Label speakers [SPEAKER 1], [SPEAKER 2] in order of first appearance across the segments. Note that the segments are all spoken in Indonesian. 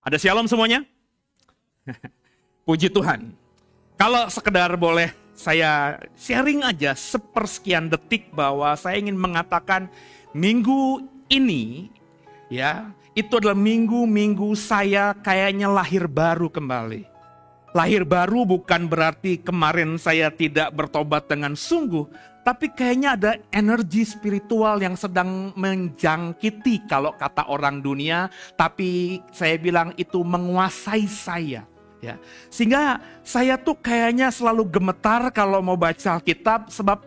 [SPEAKER 1] Ada shalom semuanya? Puji Tuhan. Kalau sekedar boleh saya sharing aja sepersekian detik bahwa saya ingin mengatakan minggu ini ya, itu adalah minggu-minggu saya kayaknya lahir baru kembali. Lahir baru bukan berarti kemarin saya tidak bertobat dengan sungguh, tapi kayaknya ada energi spiritual yang sedang menjangkiti kalau kata orang dunia, tapi saya bilang itu menguasai saya. Ya, sehingga saya tuh kayaknya selalu gemetar kalau mau baca Alkitab, sebab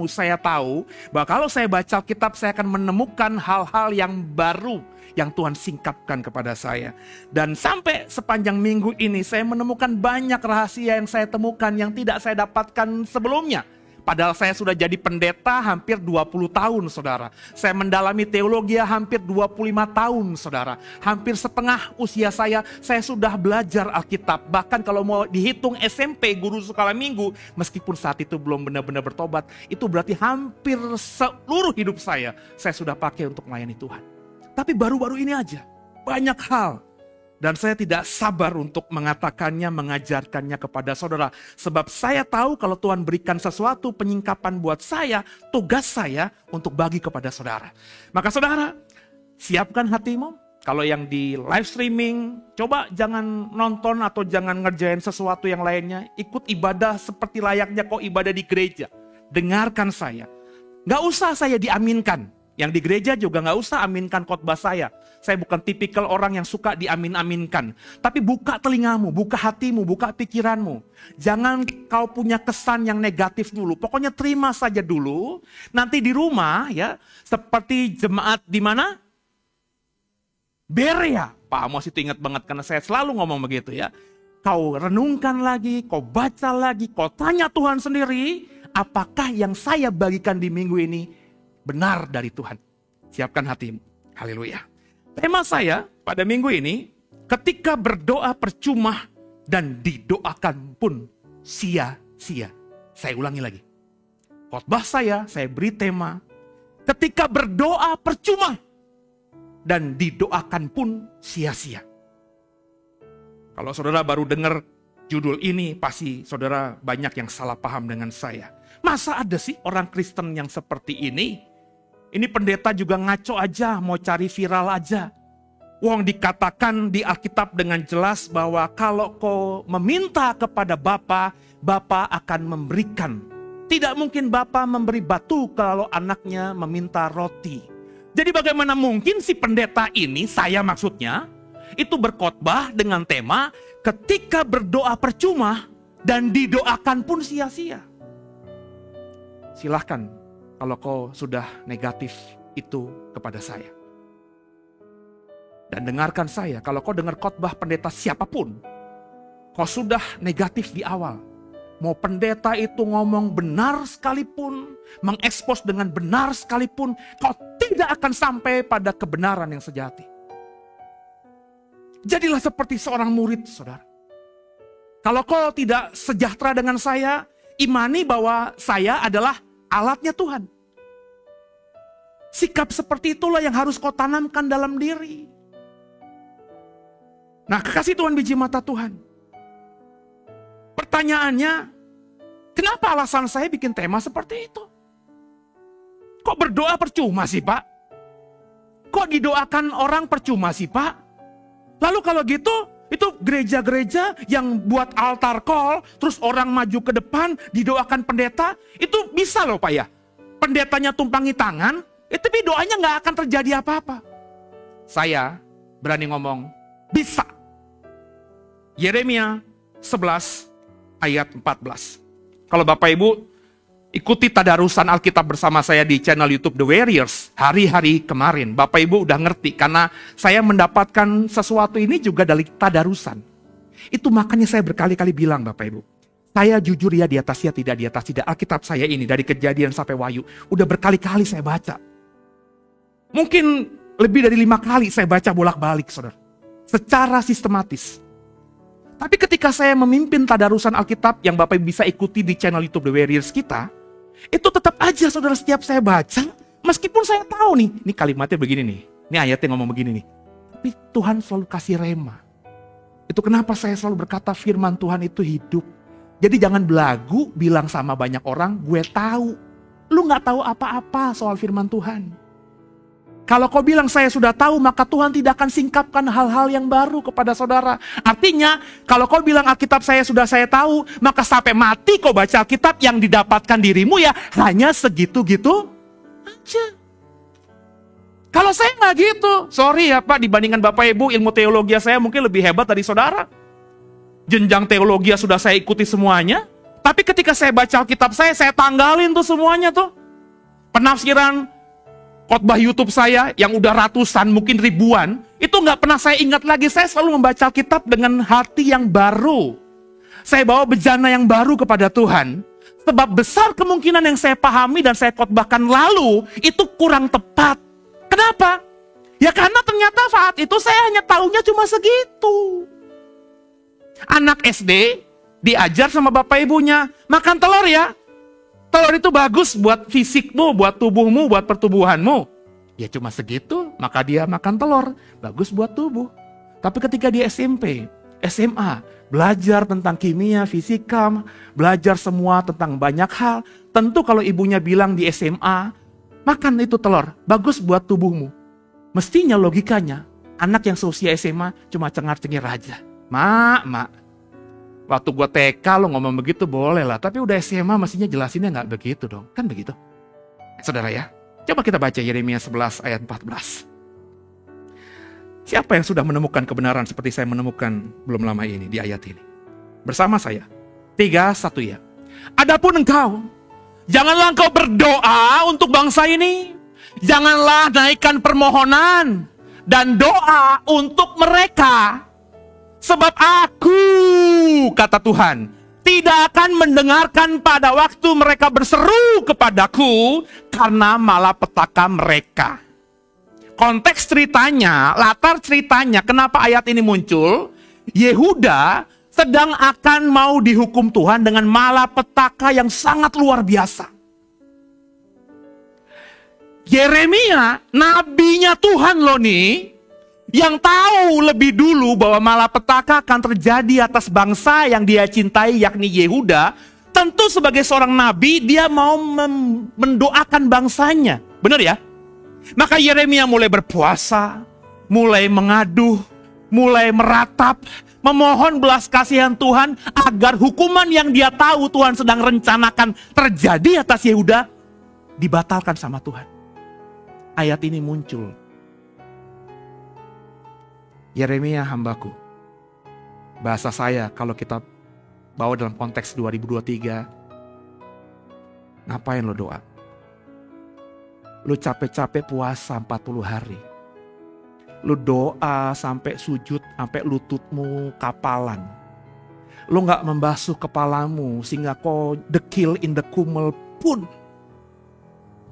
[SPEAKER 1] saya tahu bahwa kalau saya baca Alkitab saya akan menemukan hal-hal yang baru yang Tuhan singkapkan kepada saya. Dan sampai sepanjang minggu ini saya menemukan banyak rahasia yang saya temukan yang tidak saya dapatkan sebelumnya. Padahal saya sudah jadi pendeta hampir 20 tahun, saudara. Saya mendalami teologi hampir 25 tahun, saudara. Hampir setengah usia saya sudah belajar Alkitab. Bahkan kalau mau dihitung SMP, guru sekolah minggu, meskipun saat itu belum benar-benar bertobat, itu berarti hampir seluruh hidup saya sudah pakai untuk melayani Tuhan. Tapi baru-baru ini aja, banyak hal. Dan saya tidak sabar untuk mengatakannya, mengajarkannya kepada saudara. Sebab saya tahu kalau Tuhan berikan sesuatu penyingkapan buat saya, tugas saya untuk bagi kepada saudara. Maka saudara, siapkan hatimu. Kalau yang di live streaming, coba jangan nonton atau jangan ngerjain sesuatu yang lainnya. Ikut ibadah seperti layaknya kau ibadah di gereja. Dengarkan saya. Gak usah saya diaminkan. Yang di gereja juga gak usah aminkan khotbah saya. Saya bukan tipikal orang yang suka diamin-aminkan. Tapi buka telingamu, buka hatimu, buka pikiranmu. Jangan kau punya kesan yang negatif dulu. Pokoknya terima saja dulu. Nanti di rumah ya, seperti jemaat di mana? Berea. Pak Amos itu ingat banget karena saya selalu ngomong begitu ya. Kau renungkan lagi, kau baca lagi, kau tanya Tuhan sendiri. Apakah yang saya bagikan di minggu ini benar dari Tuhan? Siapkan hatimu. Haleluya. Tema saya pada minggu ini, ketika berdoa percuma dan didoakan pun sia-sia. Saya ulangi lagi. Khotbah saya beri tema, ketika berdoa percuma dan didoakan pun sia-sia. Kalau saudara baru dengar judul ini, pasti saudara banyak yang salah paham dengan saya. Masa ada sih orang Kristen yang seperti ini? Ini pendeta juga ngaco aja, mau cari viral aja. Wong dikatakan di Alkitab dengan jelas bahwa kalau kau meminta kepada Bapa, Bapa akan memberikan. Tidak mungkin Bapa memberi batu kalau anaknya meminta roti. Jadi bagaimana mungkin si pendeta ini, saya maksudnya, itu berkhotbah dengan tema ketika berdoa percuma dan didoakan pun sia-sia. Silahkan. Kalau kau sudah negatif itu kepada saya. Dan dengarkan saya, kalau kau dengar khotbah pendeta siapapun, kau sudah negatif di awal. Mau pendeta itu ngomong benar sekalipun, mengekspos dengan benar sekalipun, kau tidak akan sampai pada kebenaran yang sejati. Jadilah seperti seorang murid, saudara. Kalau kau tidak sejahtera dengan saya, imani bahwa saya adalah alatnya Tuhan. Sikap seperti itulah yang harus kau tanamkan dalam diri. Nah, kekasih Tuhan, biji mata Tuhan. Pertanyaannya, kenapa alasan saya bikin tema seperti itu? Kok berdoa percuma sih, Pak? Kok didoakan orang percuma sih, Pak? Lalu kalau gitu, itu gereja-gereja yang buat altar call, terus orang maju ke depan, didoakan pendeta, itu bisa loh Pak ya. Pendetanya tumpangi tangan, tapi doanya gak akan terjadi apa-apa. Saya berani ngomong, bisa. Yeremia 11 ayat 14. Kalau Bapak Ibu ikuti tadarusan Alkitab bersama saya di channel YouTube The Warriors hari-hari kemarin, Bapak Ibu udah ngerti karena saya mendapatkan sesuatu ini juga dari tadarusan. Itu makanya saya berkali-kali bilang Bapak Ibu, saya jujur ya di atas ya tidak di atas tidak. Alkitab saya ini dari Kejadian sampai Wahyu udah berkali-kali saya baca. Mungkin lebih dari 5 kali saya baca bolak-balik saudara. Secara sistematis. Tapi ketika saya memimpin tadarusan Alkitab yang Bapak bisa ikuti di channel YouTube The Warriors kita, itu tetap aja saudara setiap saya baca, meskipun saya tahu nih, ini kalimatnya begini nih, ini ayatnya ngomong begini nih. Tapi Tuhan selalu kasih rema. Itu kenapa saya selalu berkata firman Tuhan itu hidup. Jadi jangan belagu bilang sama banyak orang, gue tahu. Lu gak tahu apa-apa soal firman Tuhan. Kalau kau bilang saya sudah tahu, maka Tuhan tidak akan singkapkan hal-hal yang baru kepada saudara. Artinya, kalau kau bilang Alkitab saya sudah saya tahu, maka sampai mati kau baca Alkitab, yang didapatkan dirimu ya hanya segitu-gitu aja. Kalau saya nggak gitu, sorry ya Pak, dibandingkan Bapak Ibu, ilmu teologi saya mungkin lebih hebat dari saudara. Jenjang teologi sudah saya ikuti semuanya, tapi ketika saya baca Alkitab saya tanggalin tuh semuanya tuh. Penafsiran khotbah YouTube saya yang udah ratusan, mungkin ribuan, itu nggak pernah saya ingat lagi. Saya selalu membaca Alkitab dengan hati yang baru. Saya bawa bejana yang baru kepada Tuhan. Sebab besar kemungkinan yang saya pahami dan saya khotbahkan lalu, itu kurang tepat. Kenapa? Ya karena ternyata saat itu saya hanya tahunya cuma segitu. Anak SD diajar sama bapak ibunya, makan telur ya. Telur itu bagus buat fisikmu, buat tubuhmu, buat pertumbuhanmu. Ya cuma segitu, maka dia makan telur. Bagus buat tubuh. Tapi ketika dia SMP, SMA, belajar tentang kimia, fisika, belajar semua tentang banyak hal. Tentu kalau ibunya bilang di SMA, makan itu telur, bagus buat tubuhmu. Mestinya logikanya, anak yang seusia SMA cuma cengar-cengir aja. Mak. Waktu gue TK lo ngomong begitu boleh lah, tapi udah SMA mestinya jelasinnya nggak begitu dong. Kan begitu? Saudara ya, coba kita baca Yeremia 11 ayat 14. Siapa yang sudah menemukan kebenaran seperti saya menemukan belum lama ini di ayat ini? Bersama saya. 3, 1 ya. Adapun engkau, janganlah engkau berdoa untuk bangsa ini. Janganlah naikkan permohonan dan doa untuk mereka. Sebab aku, kata Tuhan, tidak akan mendengarkan pada waktu mereka berseru kepadaku karena malapetaka mereka. Konteks ceritanya, latar ceritanya, kenapa ayat ini muncul? Yehuda sedang akan mau dihukum Tuhan dengan malapetaka yang sangat luar biasa. Yeremia, nabinya Tuhan loh nih, yang tahu lebih dulu bahwa malapetaka akan terjadi atas bangsa yang dia cintai, yakni Yehuda. Tentu sebagai seorang nabi, dia mau mendoakan bangsanya. Benar ya? Maka Yeremia mulai berpuasa, mulai mengaduh, mulai meratap, memohon belas kasihan Tuhan agar hukuman yang dia tahu Tuhan sedang rencanakan terjadi atas Yehuda dibatalkan sama Tuhan. Ayat ini muncul. Yeremia hambaku. Bahasa saya kalau kita bawa dalam konteks 2023, ngapain lo doa? Lu capek-capek puasa 40 hari. Lu doa sampai sujud, sampai lututmu kapalan. Lu gak membasuh kepalamu sehingga kau dekil in the kumel pun.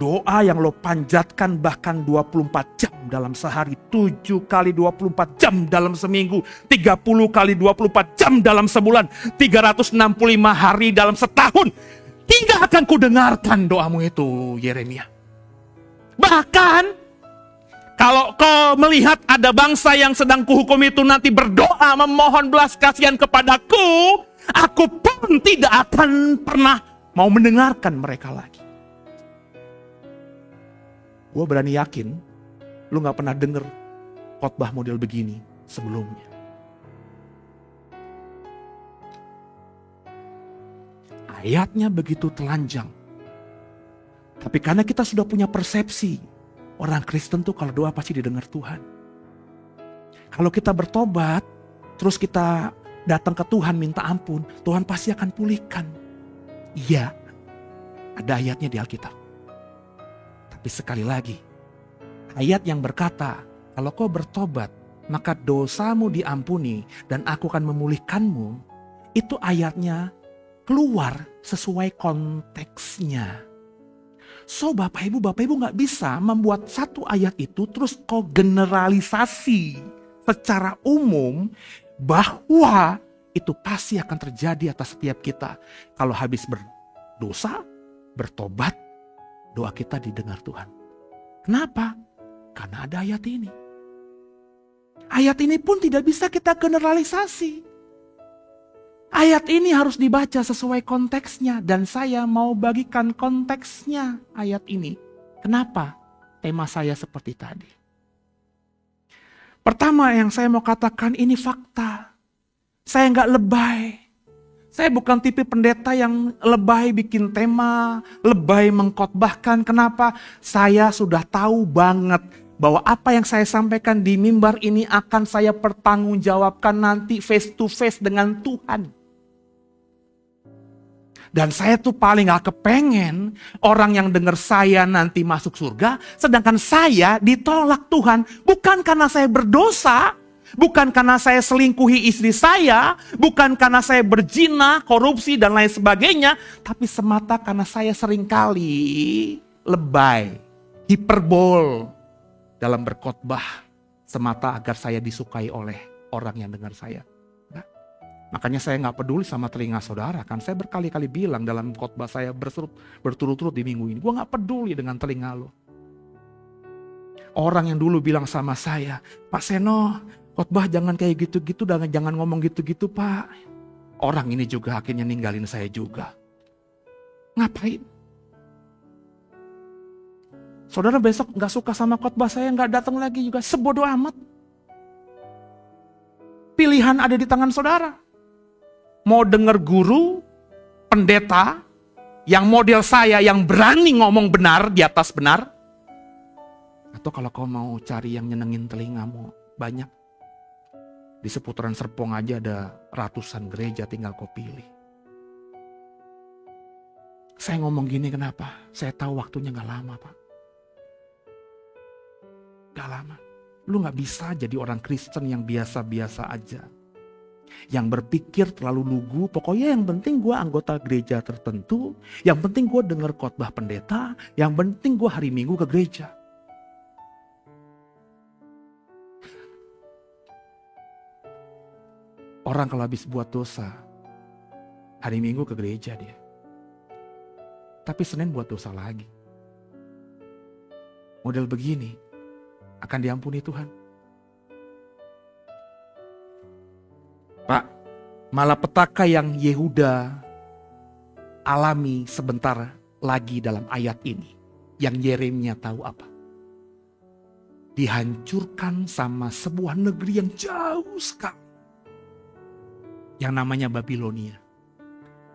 [SPEAKER 1] Doa yang lo panjatkan bahkan 24 jam dalam sehari, 7 kali 24 jam dalam seminggu, 30 kali 24 jam dalam sebulan, 365 hari dalam setahun. Tidak akan kudengarkan doamu itu, Yeremia. Bahkan kalau kau melihat ada bangsa yang sedang kuhukum itu nanti berdoa memohon belas kasihan kepadaku, aku pun tidak akan pernah mau mendengarkan mereka lagi. Gue berani yakin, lu gak pernah denger khotbah model begini sebelumnya. Ayatnya begitu telanjang. Tapi karena kita sudah punya persepsi, orang Kristen tuh kalau doa pasti didengar Tuhan. Kalau kita bertobat, terus kita datang ke Tuhan minta ampun, Tuhan pasti akan pulihkan. Iya, ada ayatnya di Alkitab. Tapi sekali lagi, ayat yang berkata, kalau kau bertobat, maka dosamu diampuni dan aku akan memulihkanmu. Itu ayatnya keluar sesuai konteksnya. So Bapak Ibu gak bisa membuat satu ayat itu terus kau generalisasi secara umum bahwa itu pasti akan terjadi atas setiap kita. Kalau habis berdosa, bertobat, doa kita didengar Tuhan. Kenapa? Karena ada ayat ini. Ayat ini pun tidak bisa kita generalisasi. Ayat ini harus dibaca sesuai konteksnya, dan saya mau bagikan konteksnya ayat ini. Kenapa tema saya seperti tadi? Pertama yang saya mau katakan, ini fakta. Saya nggak lebay. Saya bukan tipe pendeta yang lebay bikin tema, lebay mengkhotbahkan. Kenapa? Saya sudah tahu banget bahwa apa yang saya sampaikan di mimbar ini akan saya pertanggungjawabkan nanti face to face dengan Tuhan. Dan saya tuh paling gak kepengen orang yang dengar saya nanti masuk surga, sedangkan saya ditolak Tuhan. Bukan karena saya berdosa, bukan karena saya selingkuhi istri saya, bukan karena saya berzina, korupsi dan lain sebagainya, tapi semata karena saya seringkali lebay, hiperbol dalam berkhotbah semata agar saya disukai oleh orang yang dengar saya. Makanya saya nggak peduli sama telinga saudara, kan saya berkali-kali bilang dalam khotbah saya berturut-turut di minggu ini, gue nggak peduli dengan telinga lo. Orang yang dulu bilang sama saya, Pak Seno, khotbah jangan kayak gitu-gitu, jangan ngomong gitu-gitu Pak. Orang ini juga akhirnya ninggalin saya juga. Ngapain? Saudara besok nggak suka sama khotbah saya, nggak datang lagi juga, sebodoh amat. Pilihan ada di tangan saudara. Mau denger guru, pendeta, yang model saya yang berani ngomong benar di atas benar. Atau kalau kau mau cari yang nyenengin telingamu, banyak. Di seputaran Serpong aja ada ratusan gereja, tinggal kau pilih. Saya ngomong gini kenapa? Saya tahu waktunya gak lama Pak. Gak lama. Lu gak bisa jadi orang Kristen yang biasa-biasa aja. Yang berpikir terlalu lugu, pokoknya yang penting gue anggota gereja tertentu, yang penting gue denger khotbah pendeta, yang penting gue hari Minggu ke gereja. Orang kalau habis buat dosa, hari Minggu ke gereja dia. Tapi Senin buat dosa lagi. Model begini akan diampuni Tuhan. Pak, malapetaka yang Yehuda alami sebentar lagi dalam ayat ini, yang Yeremia tahu apa? Dihancurkan sama sebuah negeri yang jauh sekali, yang namanya Babilonia.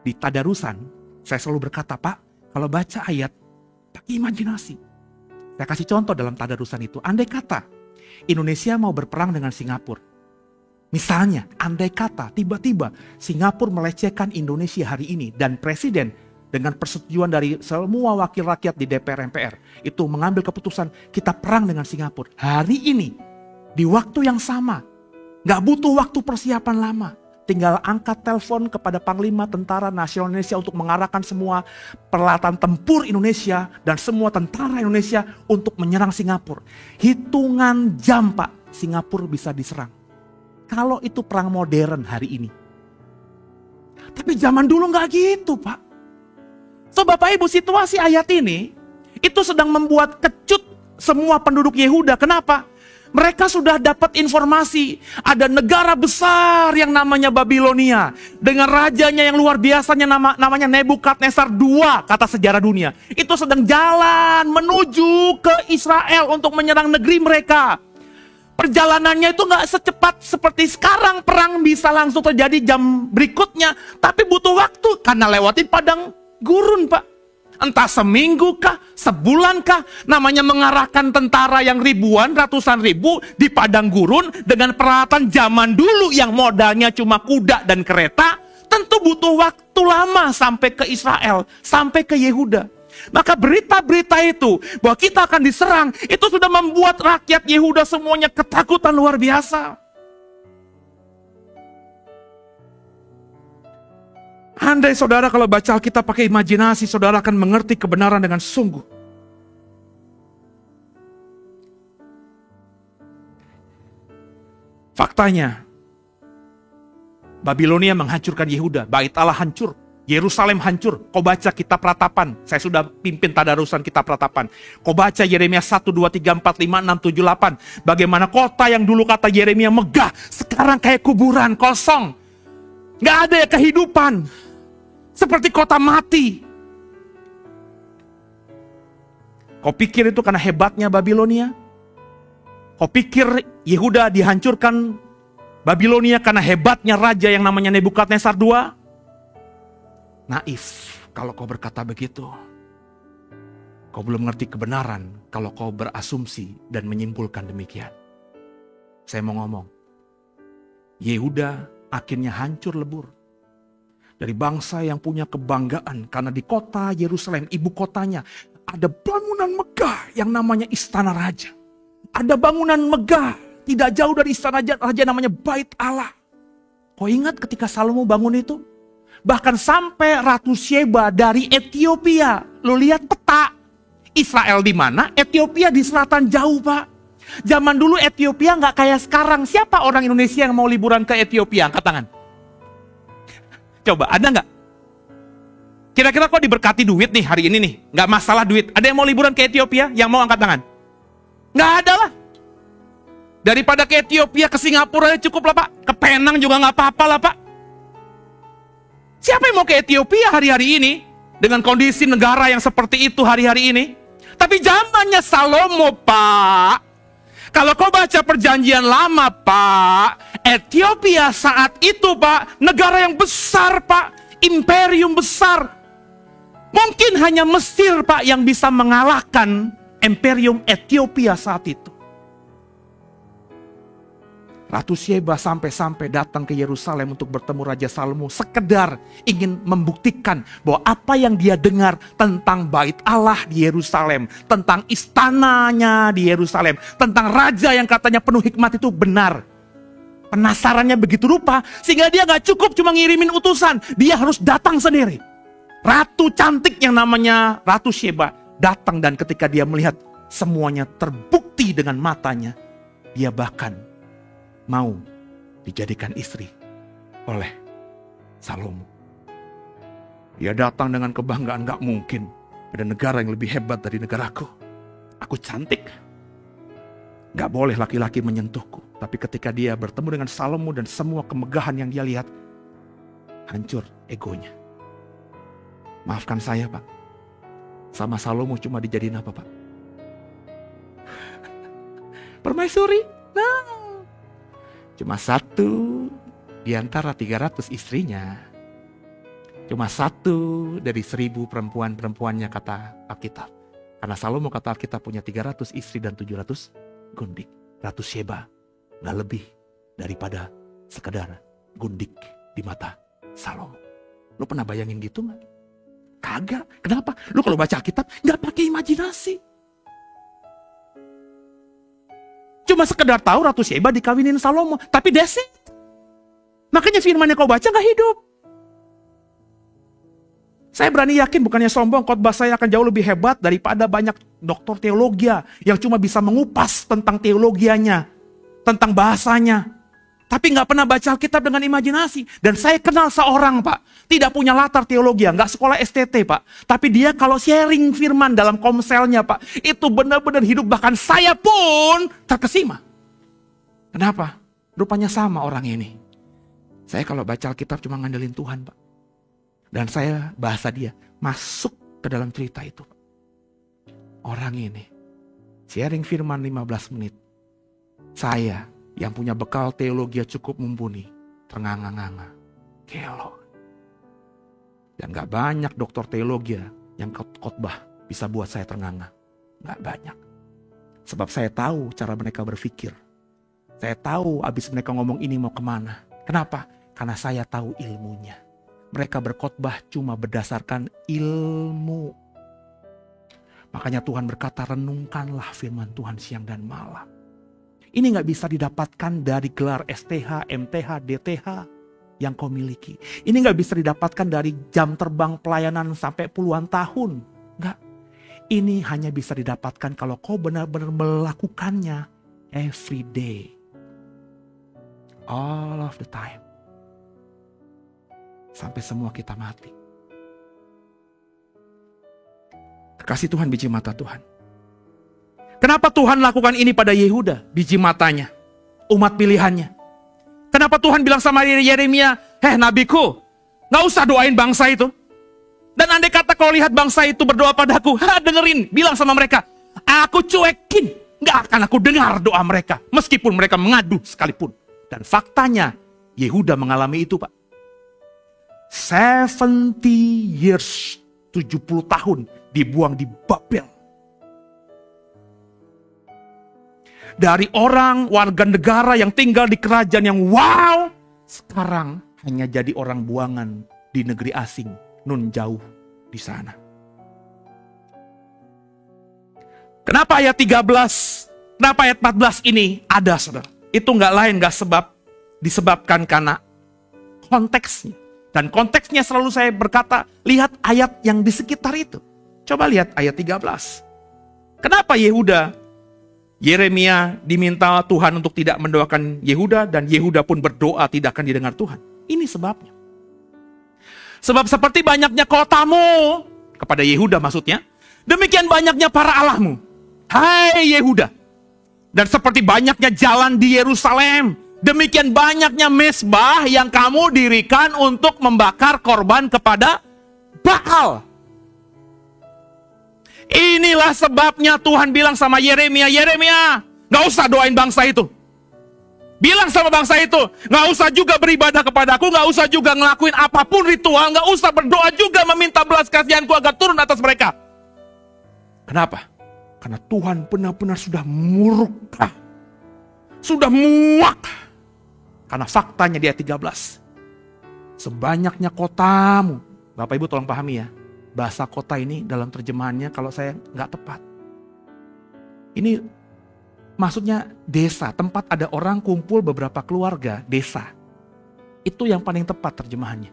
[SPEAKER 1] Di tadarusan, saya selalu berkata, Pak, kalau baca ayat, pakai imajinasi. Saya kasih contoh dalam tadarusan itu. Andai kata Indonesia mau berperang dengan Singapura. Misalnya, andai kata tiba-tiba Singapura melecehkan Indonesia hari ini dan presiden dengan persetujuan dari semua wakil rakyat di DPR MPR itu mengambil keputusan kita perang dengan Singapura. Hari ini, di waktu yang sama, gak butuh waktu persiapan lama. Tinggal angkat telepon kepada Panglima Tentara Nasional Indonesia untuk mengarahkan semua peralatan tempur Indonesia dan semua tentara Indonesia untuk menyerang Singapura. Hitungan jam Pak, Singapura bisa diserang. Kalau itu perang modern hari ini. Tapi zaman dulu gak gitu Pak. So Bapak Ibu, situasi ayat ini itu sedang membuat kecut semua penduduk Yehuda. Kenapa? Mereka sudah dapat informasi ada negara besar yang namanya Babilonia. Dengan rajanya yang luar biasanya namanya Nebukadnezar II, kata sejarah dunia. Itu sedang jalan menuju ke Israel untuk menyerang negeri mereka. Perjalanannya itu gak secepat seperti sekarang, perang bisa langsung terjadi jam berikutnya. Tapi butuh waktu karena lewatin padang gurun Pak. Entah seminggu kah, sebulan kah, namanya mengarahkan tentara yang ribuan, ratusan ribu di padang gurun dengan peralatan zaman dulu yang modalnya cuma kuda dan kereta. Tentu butuh waktu lama sampai ke Israel, sampai ke Yehuda. Maka berita-berita itu bahwa kita akan diserang, itu sudah membuat rakyat Yehuda semuanya ketakutan luar biasa. Andai saudara kalau baca Alkitab pakai imajinasi, saudara akan mengerti kebenaran dengan sungguh. Faktanya, Babilonia menghancurkan Yehuda, bait Allah hancur. Yerusalem hancur. Kau baca kitab Ratapan. Saya sudah pimpin tadarusan kitab Ratapan. Kau baca Yeremia 1, 2, 3, 4, 5, 6, 7, 8. Bagaimana kota yang dulu kata Yeremia megah, sekarang kayak kuburan, kosong. Gak ada ya kehidupan. Seperti kota mati. Kau pikir itu karena hebatnya Babilonia? Kau pikir Yehuda dihancurkan Babilonia karena hebatnya raja yang namanya Nebukadnezar II? Naif kalau kau berkata begitu. Kau belum mengerti kebenaran kalau kau berasumsi dan menyimpulkan demikian. Saya mau ngomong, Yehuda akhirnya hancur lebur. Dari bangsa yang punya kebanggaan karena di kota Yerusalem, ibu kotanya, ada bangunan megah yang namanya Istana Raja. Ada bangunan megah tidak jauh dari Istana Raja namanya Bait Allah. Kau ingat ketika Salomo bangun itu? Bahkan sampai Ratu Sheba dari Ethiopia. Lo lihat peta. Israel di mana? Ethiopia di selatan jauh, Pak. Zaman dulu Ethiopia nggak kayak sekarang. Siapa orang Indonesia yang mau liburan ke Ethiopia? Angkat tangan. Coba, ada nggak? Kira-kira kok diberkati duit nih hari ini nih? Nggak masalah duit. Ada yang mau liburan ke Ethiopia? Yang mau angkat tangan? Nggak ada lah. Daripada ke Ethiopia, ke Singapura cukup lah, Pak. Ke Penang juga nggak apa-apa lah, Pak. Siapa yang mau ke Ethiopia hari-hari ini? Dengan kondisi negara yang seperti itu hari-hari ini. Tapi zamannya Salomo, Pak. Kalau kau baca perjanjian lama, Pak. Ethiopia saat itu, Pak. Negara yang besar, Pak. Imperium besar. Mungkin hanya Mesir, Pak, yang bisa mengalahkan Imperium Ethiopia saat itu. Ratu Sheba sampai-sampai datang ke Yerusalem untuk bertemu Raja Salomo, sekedar ingin membuktikan bahwa apa yang dia dengar tentang Bait Allah di Yerusalem, tentang istananya di Yerusalem, tentang raja yang katanya penuh hikmat itu benar. Penasarannya begitu rupa sehingga dia gak cukup cuma ngirimin utusan, dia harus datang sendiri. Ratu cantik yang namanya Ratu Sheba datang, dan ketika dia melihat semuanya terbukti dengan matanya, dia bahkan mau dijadikan istri oleh Salomo. Dia datang dengan kebanggaan, gak mungkin ada negara yang lebih hebat dari negaraku. Aku cantik, gak boleh laki-laki menyentuhku. Tapi ketika dia bertemu dengan Salomo dan semua kemegahan yang dia lihat, hancur egonya. Maafkan saya, Pak. Sama Salomo cuma dijadiin apa, Pak? Permaisuri? Nah, cuma satu di antara 300 istrinya. Cuma satu dari 1000 perempuan-perempuannya kata Alkitab. Karena Salomo kata Alkitab punya 300 istri dan 700 gundik. Ratu Sheba gak lebih daripada sekedar gundik di mata Salomo. Lu pernah bayangin gitu gak? Kagak. Kenapa? Lu kalau baca Alkitab gak pakai imajinasi. Cuma sekedar tahu Ratu Sheba dikawinin Salomo. Tapi that's it. Makanya firman yang kau baca gak hidup. Saya berani yakin, bukannya sombong, khotbah saya akan jauh lebih hebat daripada banyak doktor teologi yang cuma bisa mengupas tentang teologianya, tentang bahasanya. Tapi gak pernah baca Alkitab dengan imajinasi. Dan saya kenal seorang, Pak, tidak punya latar teologi, gak sekolah STT, Pak. Tapi dia kalau sharing firman dalam komselnya, Pak, itu benar-benar hidup. Bahkan saya pun terkesima. Kenapa? Rupanya sama orang ini. Saya kalau baca Alkitab cuma ngandelin Tuhan, Pak. Dan saya bahasa dia masuk ke dalam cerita itu. Orang ini sharing firman 15 menit. Saya yang punya bekal teologi cukup mumpuni, ternganga-nganga, gelo. Dan gak banyak doktor teologi yang khotbah bisa buat saya ternganga. Gak banyak. Sebab saya tahu cara mereka berpikir. Saya tahu abis mereka ngomong ini mau kemana. Kenapa? Karena saya tahu ilmunya. Mereka berkhotbah cuma berdasarkan ilmu. Makanya Tuhan berkata, renungkanlah firman Tuhan siang dan malam. Ini gak bisa didapatkan dari gelar STH, MTH, DTH yang kau miliki. Ini gak bisa didapatkan dari jam terbang pelayanan sampai puluhan tahun. Enggak. Ini hanya bisa didapatkan kalau kau benar-benar melakukannya every day. All of the time. Sampai semua kita mati. Kasih Tuhan biji mata Tuhan. Kenapa Tuhan lakukan ini pada Yehuda? Biji matanya, umat pilihannya. Kenapa Tuhan bilang sama Yeremia, nabiku, gak usah doain bangsa itu. Dan andai kata kau lihat bangsa itu berdoa padaku, dengerin, bilang sama mereka, aku cuekin, gak akan aku dengar doa mereka, meskipun mereka mengadu sekalipun. Dan faktanya, Yehuda mengalami itu, Pak. 70 years, 70 tahun dibuang di Babel. Dari orang warga negara yang tinggal di kerajaan yang wow, sekarang hanya jadi orang buangan di negeri asing, nun jauh di sana. Kenapa ayat 13, kenapa ayat 14 ini ada, saudara? Itu nggak lain, disebabkan karena konteksnya. Dan konteksnya selalu saya berkata, lihat ayat yang di sekitar itu. Coba lihat ayat 13. Kenapa Yeremia diminta Tuhan untuk tidak mendoakan Yehuda, dan Yehuda pun berdoa tidak akan didengar Tuhan? Ini sebabnya. Sebab seperti banyaknya kotamu, kepada Yehuda maksudnya, demikian banyaknya para allahmu, hai Yehuda. Dan seperti banyaknya jalan di Yerusalem, demikian banyaknya mezbah yang kamu dirikan untuk membakar korban kepada Baal. Inilah sebabnya Tuhan bilang sama Yeremia, gak usah doain bangsa itu. Bilang sama bangsa itu, gak usah juga beribadah kepadaku, gak usah juga ngelakuin apapun ritual, gak usah berdoa juga meminta belas kasihanku agar turun atas mereka. Kenapa? Karena Tuhan benar-benar sudah murka, sudah muak. Karena faktanya di ayat 13, sebanyaknya kotamu. Bapak Ibu tolong pahami ya, bahasa kota ini dalam terjemahannya kalau saya nggak tepat. Ini maksudnya desa, tempat ada orang kumpul beberapa keluarga, desa. Itu yang paling tepat terjemahannya.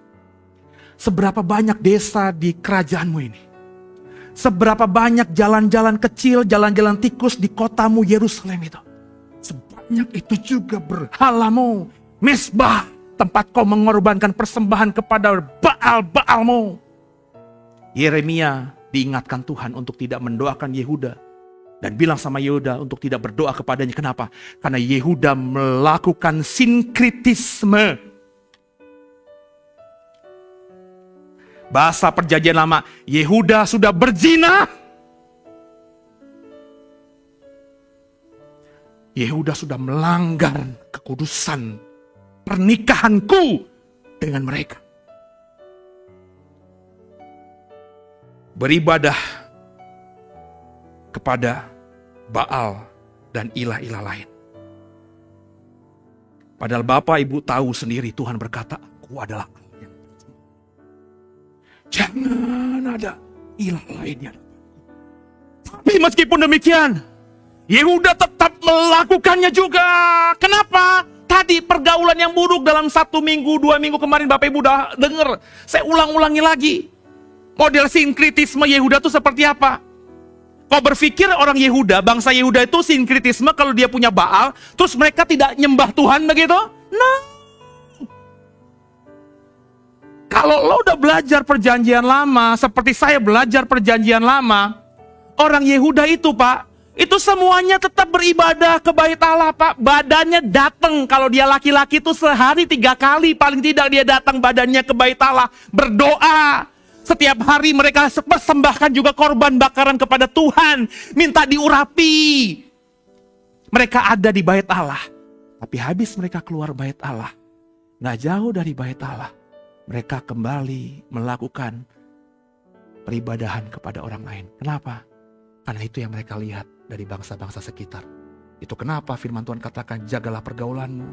[SPEAKER 1] Seberapa banyak desa di kerajaanmu ini? Seberapa banyak jalan-jalan kecil, jalan-jalan tikus di kotamu Yerusalem itu? Sebanyak itu juga berhalamu, mezbah, tempat kau mengorbankan persembahan kepada Baal-Baalmu. Yeremia diingatkan Tuhan untuk tidak mendoakan Yehuda. Dan bilang sama Yehuda untuk tidak berdoa kepadanya. Kenapa? Karena Yehuda melakukan sinkritisme. Bahasa perjanjian lama, Yehuda sudah berzina. Yehuda sudah melanggar kekudusan pernikahanku dengan mereka. Beribadah kepada Baal dan ilah-ilah lain. Padahal Bapak Ibu tahu sendiri Tuhan berkata, aku adalah Allah yang percaya. Jangan ada ilah lainnya. Tapi meskipun demikian, Yehuda tetap melakukannya juga. Kenapa? Tadi pergaulan yang buruk dalam 1 minggu, 2 minggu kemarin Bapak Ibu udah dengar. Saya ulang-ulangi lagi. Model sinkritisme Yehuda itu seperti apa? Kau berpikir orang Yehuda, bangsa Yehuda itu sinkritisme kalau dia punya Baal, terus mereka tidak nyembah Tuhan begitu? Nah. Kalau lo udah belajar perjanjian lama, seperti saya belajar perjanjian lama, orang Yehuda itu Pak, itu semuanya tetap beribadah ke bait Allah Pak. Badannya datang, kalau dia laki-laki itu sehari 3 kali, paling tidak dia datang badannya ke bait Allah, berdoa. Setiap hari mereka persembahkan juga korban bakaran kepada Tuhan. Minta diurapi. Mereka ada di bait Allah. Tapi habis mereka keluar bait Allah, gak jauh dari bait Allah, mereka kembali melakukan peribadahan kepada orang lain. Kenapa? Karena itu yang mereka lihat dari bangsa-bangsa sekitar. Itu kenapa firman Tuhan katakan, jagalah pergaulanmu.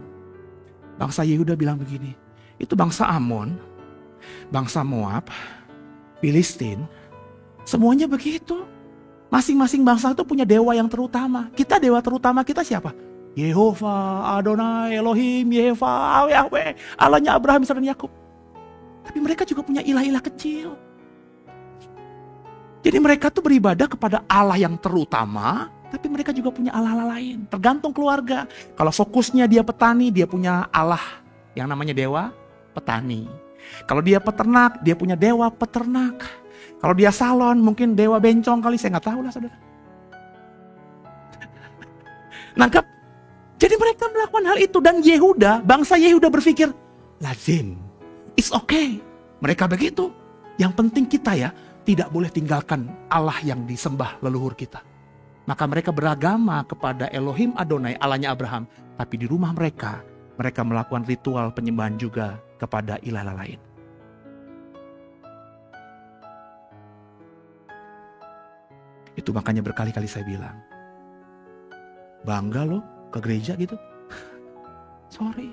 [SPEAKER 1] Bangsa Yehuda bilang begini, itu bangsa Amon, bangsa Moab, Filistin, semuanya begitu. Masing-masing bangsa itu punya dewa yang terutama. Kita dewa terutama kita siapa? Yehova, Adonai, Elohim, Yehova, Yahweh, Allahnya Abraham, Ishak dan Yakub. Tapi mereka juga punya ilah-ilah kecil. Jadi mereka tuh beribadah kepada Allah yang terutama, tapi mereka juga punya Allah-Allah lain. Tergantung keluarga. Kalau fokusnya dia petani, dia punya Allah yang namanya dewa petani. Kalau dia peternak, dia punya dewa peternak. Kalau dia salon, mungkin dewa bencong kali, saya nggak tahu lah saudara. Nangkap? Jadi mereka melakukan hal itu. Dan Yehuda, bangsa Yehuda berpikir, lazim, it's okay. Mereka begitu. Yang penting kita ya, tidak boleh tinggalkan Allah yang disembah leluhur kita. Maka mereka beragama kepada Elohim Adonai, Allahnya Abraham. Tapi di rumah mereka melakukan ritual penyembahan juga kepada ilah lain. Itu makanya berkali-kali saya bilang, bangga loh ke gereja gitu. Sorry.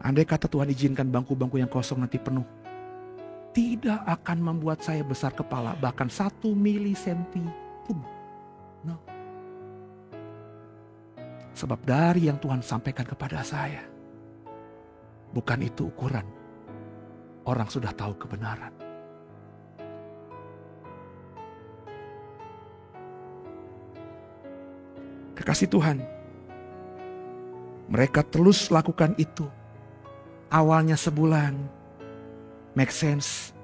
[SPEAKER 1] Andai kata Tuhan izinkan bangku-bangku yang kosong nanti penuh, tidak akan membuat saya besar kepala, bahkan 1 milisenti pun. No. Sebab dari yang Tuhan sampaikan kepada saya, bukan itu ukuran orang sudah tahu kebenaran. Kekasih Tuhan, mereka terus lakukan itu. Awalnya sebulan, make sense.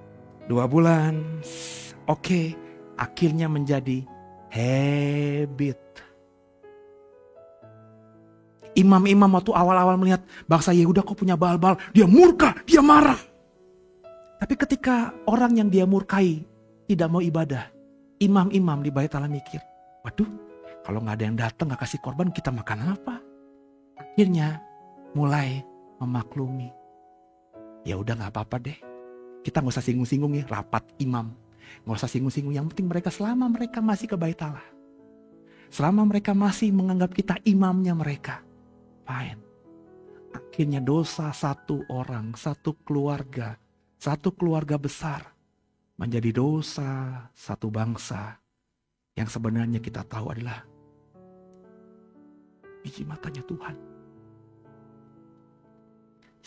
[SPEAKER 1] 2 bulan, oke. Akhirnya menjadi habit. Imam-imam waktu awal-awal melihat bangsa Yehuda kok punya Baal-Baal, dia murka, dia marah. Tapi ketika orang yang dia murkai tidak mau ibadah, imam-imam di Bait Allah mikir, waduh, kalau nggak ada yang datang nggak kasih korban, kita makan apa? Akhirnya mulai memaklumi. Ya udah nggak apa-apa deh. Kita nggak usah singgung-singgung ya, rapat imam. Nggak usah singgung-singgung. Yang penting mereka selama mereka masih ke Bait Allah, selama mereka masih menganggap kita imamnya mereka, fine. Akhirnya dosa satu orang, satu keluarga besar menjadi dosa satu bangsa yang sebenarnya kita tahu adalah biji matanya Tuhan.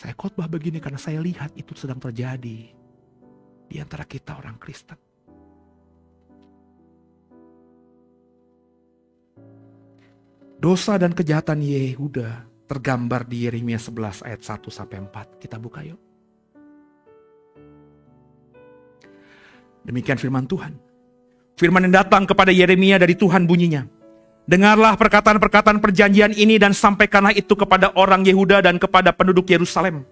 [SPEAKER 1] Saya khotbah begini karena saya lihat itu sedang terjadi di antara kita orang Kristen. Dosa dan kejahatan Yehuda tergambar di Yeremia 11 ayat 1-4. Kita buka yuk. Demikian firman Tuhan. Firman yang datang kepada Yeremia dari Tuhan bunyinya, dengarlah perkataan-perkataan perjanjian ini dan sampaikanlah itu kepada orang Yehuda dan kepada penduduk Yerusalem.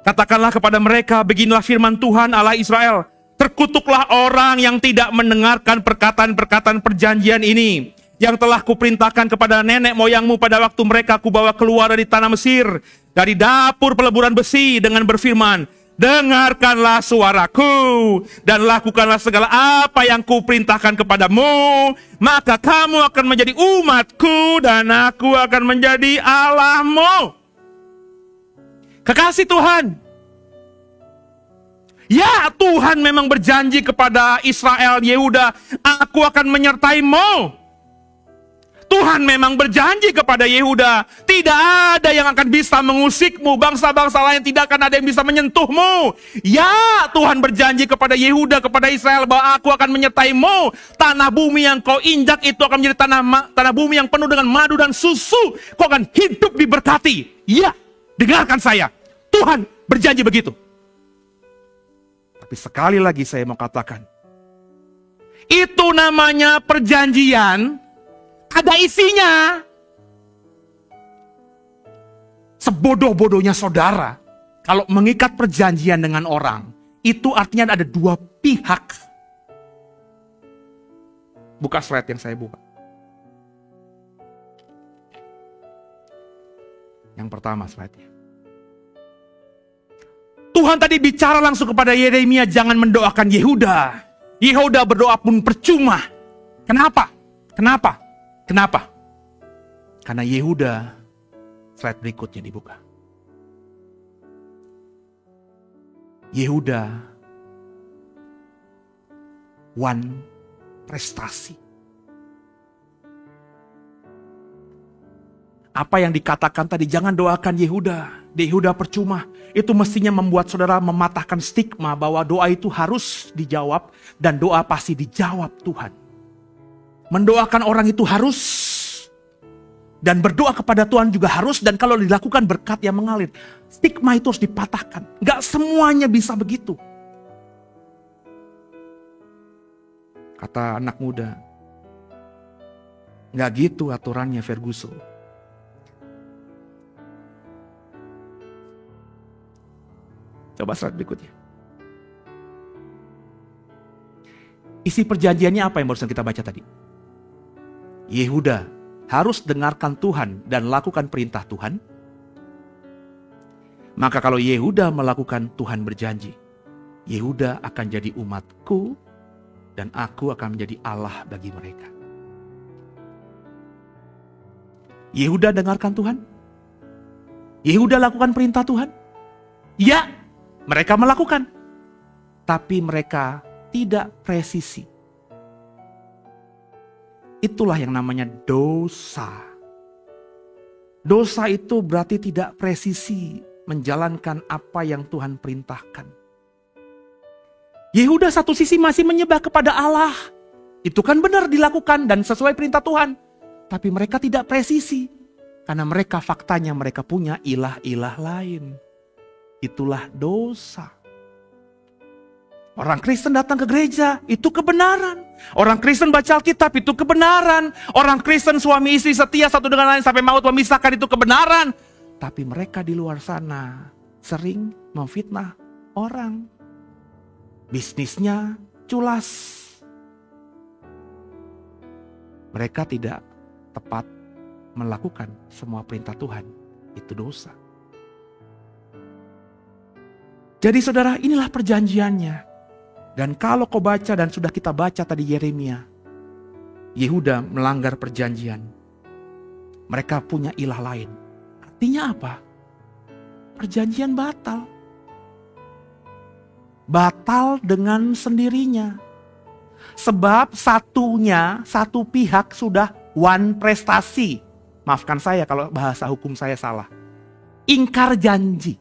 [SPEAKER 1] Katakanlah kepada mereka, beginilah firman Tuhan Allah Israel. Terkutuklah orang yang tidak mendengarkan perkataan-perkataan perjanjian ini, yang telah kuperintahkan kepada nenek moyangmu pada waktu mereka kubawa keluar dari tanah Mesir, dari dapur peleburan besi, dengan berfirman, dengarkanlah suaraku dan lakukanlah segala apa yang kuperintahkan kepadamu, maka kamu akan menjadi umatku dan aku akan menjadi Allahmu. Kekasih Tuhan, ya Tuhan memang berjanji kepada Israel, Yehuda, aku akan menyertaimu. Tuhan memang berjanji kepada Yehuda, tidak ada yang akan bisa mengusikmu, bangsa-bangsa lain tidak akan ada yang bisa menyentuhmu. Ya, Tuhan berjanji kepada Yehuda, kepada Israel, bahwa aku akan menyertaimu. Tanah bumi yang kau injak itu akan menjadi tanah bumi yang penuh dengan madu dan susu. Kau akan hidup diberkati. Ya, dengarkan saya, Tuhan berjanji begitu. Tapi sekali lagi saya mau katakan, itu namanya perjanjian, ada isinya. Sebodoh-bodohnya saudara, kalau mengikat perjanjian dengan orang, itu artinya ada 2 pihak. Buka slide yang saya buka. Yang pertama slide-nya. Tuhan tadi bicara langsung kepada Yeremia, jangan mendoakan Yehuda. Yehuda berdoa pun percuma. Kenapa? Karena Yehuda, slide berikutnya dibuka. Yehuda prestasi. Apa yang dikatakan tadi, jangan doakan Yehuda. Yehuda percuma. Itu mestinya membuat saudara mematahkan stigma bahwa doa itu harus dijawab dan doa pasti dijawab Tuhan. Mendoakan orang itu harus, dan berdoa kepada Tuhan juga harus, dan kalau dilakukan berkat yang mengalir. Stigma itu harus dipatahkan. Gak semuanya bisa begitu. Kata anak muda, nggak gitu aturannya Ferguson. Coba slide berikutnya. Isi perjanjiannya apa yang barusan kita baca tadi? Yehuda harus dengarkan Tuhan dan lakukan perintah Tuhan. Maka kalau Yehuda melakukan, Tuhan berjanji, Yehuda akan jadi umatku dan aku akan menjadi Allah bagi mereka. Yehuda dengarkan Tuhan? Yehuda lakukan perintah Tuhan? Ya, mereka melakukan. Tapi mereka tidak presisi. Itulah yang namanya dosa. Dosa itu berarti tidak presisi menjalankan apa yang Tuhan perintahkan. Yehuda satu sisi masih menyembah kepada Allah. Itu kan benar dilakukan dan sesuai perintah Tuhan. Tapi mereka tidak presisi. Karena mereka faktanya mereka punya ilah-ilah lain. Itulah dosa. Orang Kristen datang ke gereja, itu kebenaran. Orang Kristen baca Alkitab, itu kebenaran. Orang Kristen suami istri setia satu dengan lain sampai maut memisahkan, itu kebenaran. Tapi mereka di luar sana sering memfitnah orang. Bisnisnya culas. Mereka tidak tepat melakukan semua perintah Tuhan. Itu dosa. Jadi saudara, inilah perjanjiannya. Dan kalau kau baca dan sudah kita baca tadi Yeremia, Yehuda melanggar perjanjian. Mereka punya ilah lain. Artinya apa? Perjanjian batal. Batal dengan sendirinya. Sebab satu pihak sudah one prestasi. Maafkan saya kalau bahasa hukum saya salah. Ingkar janji.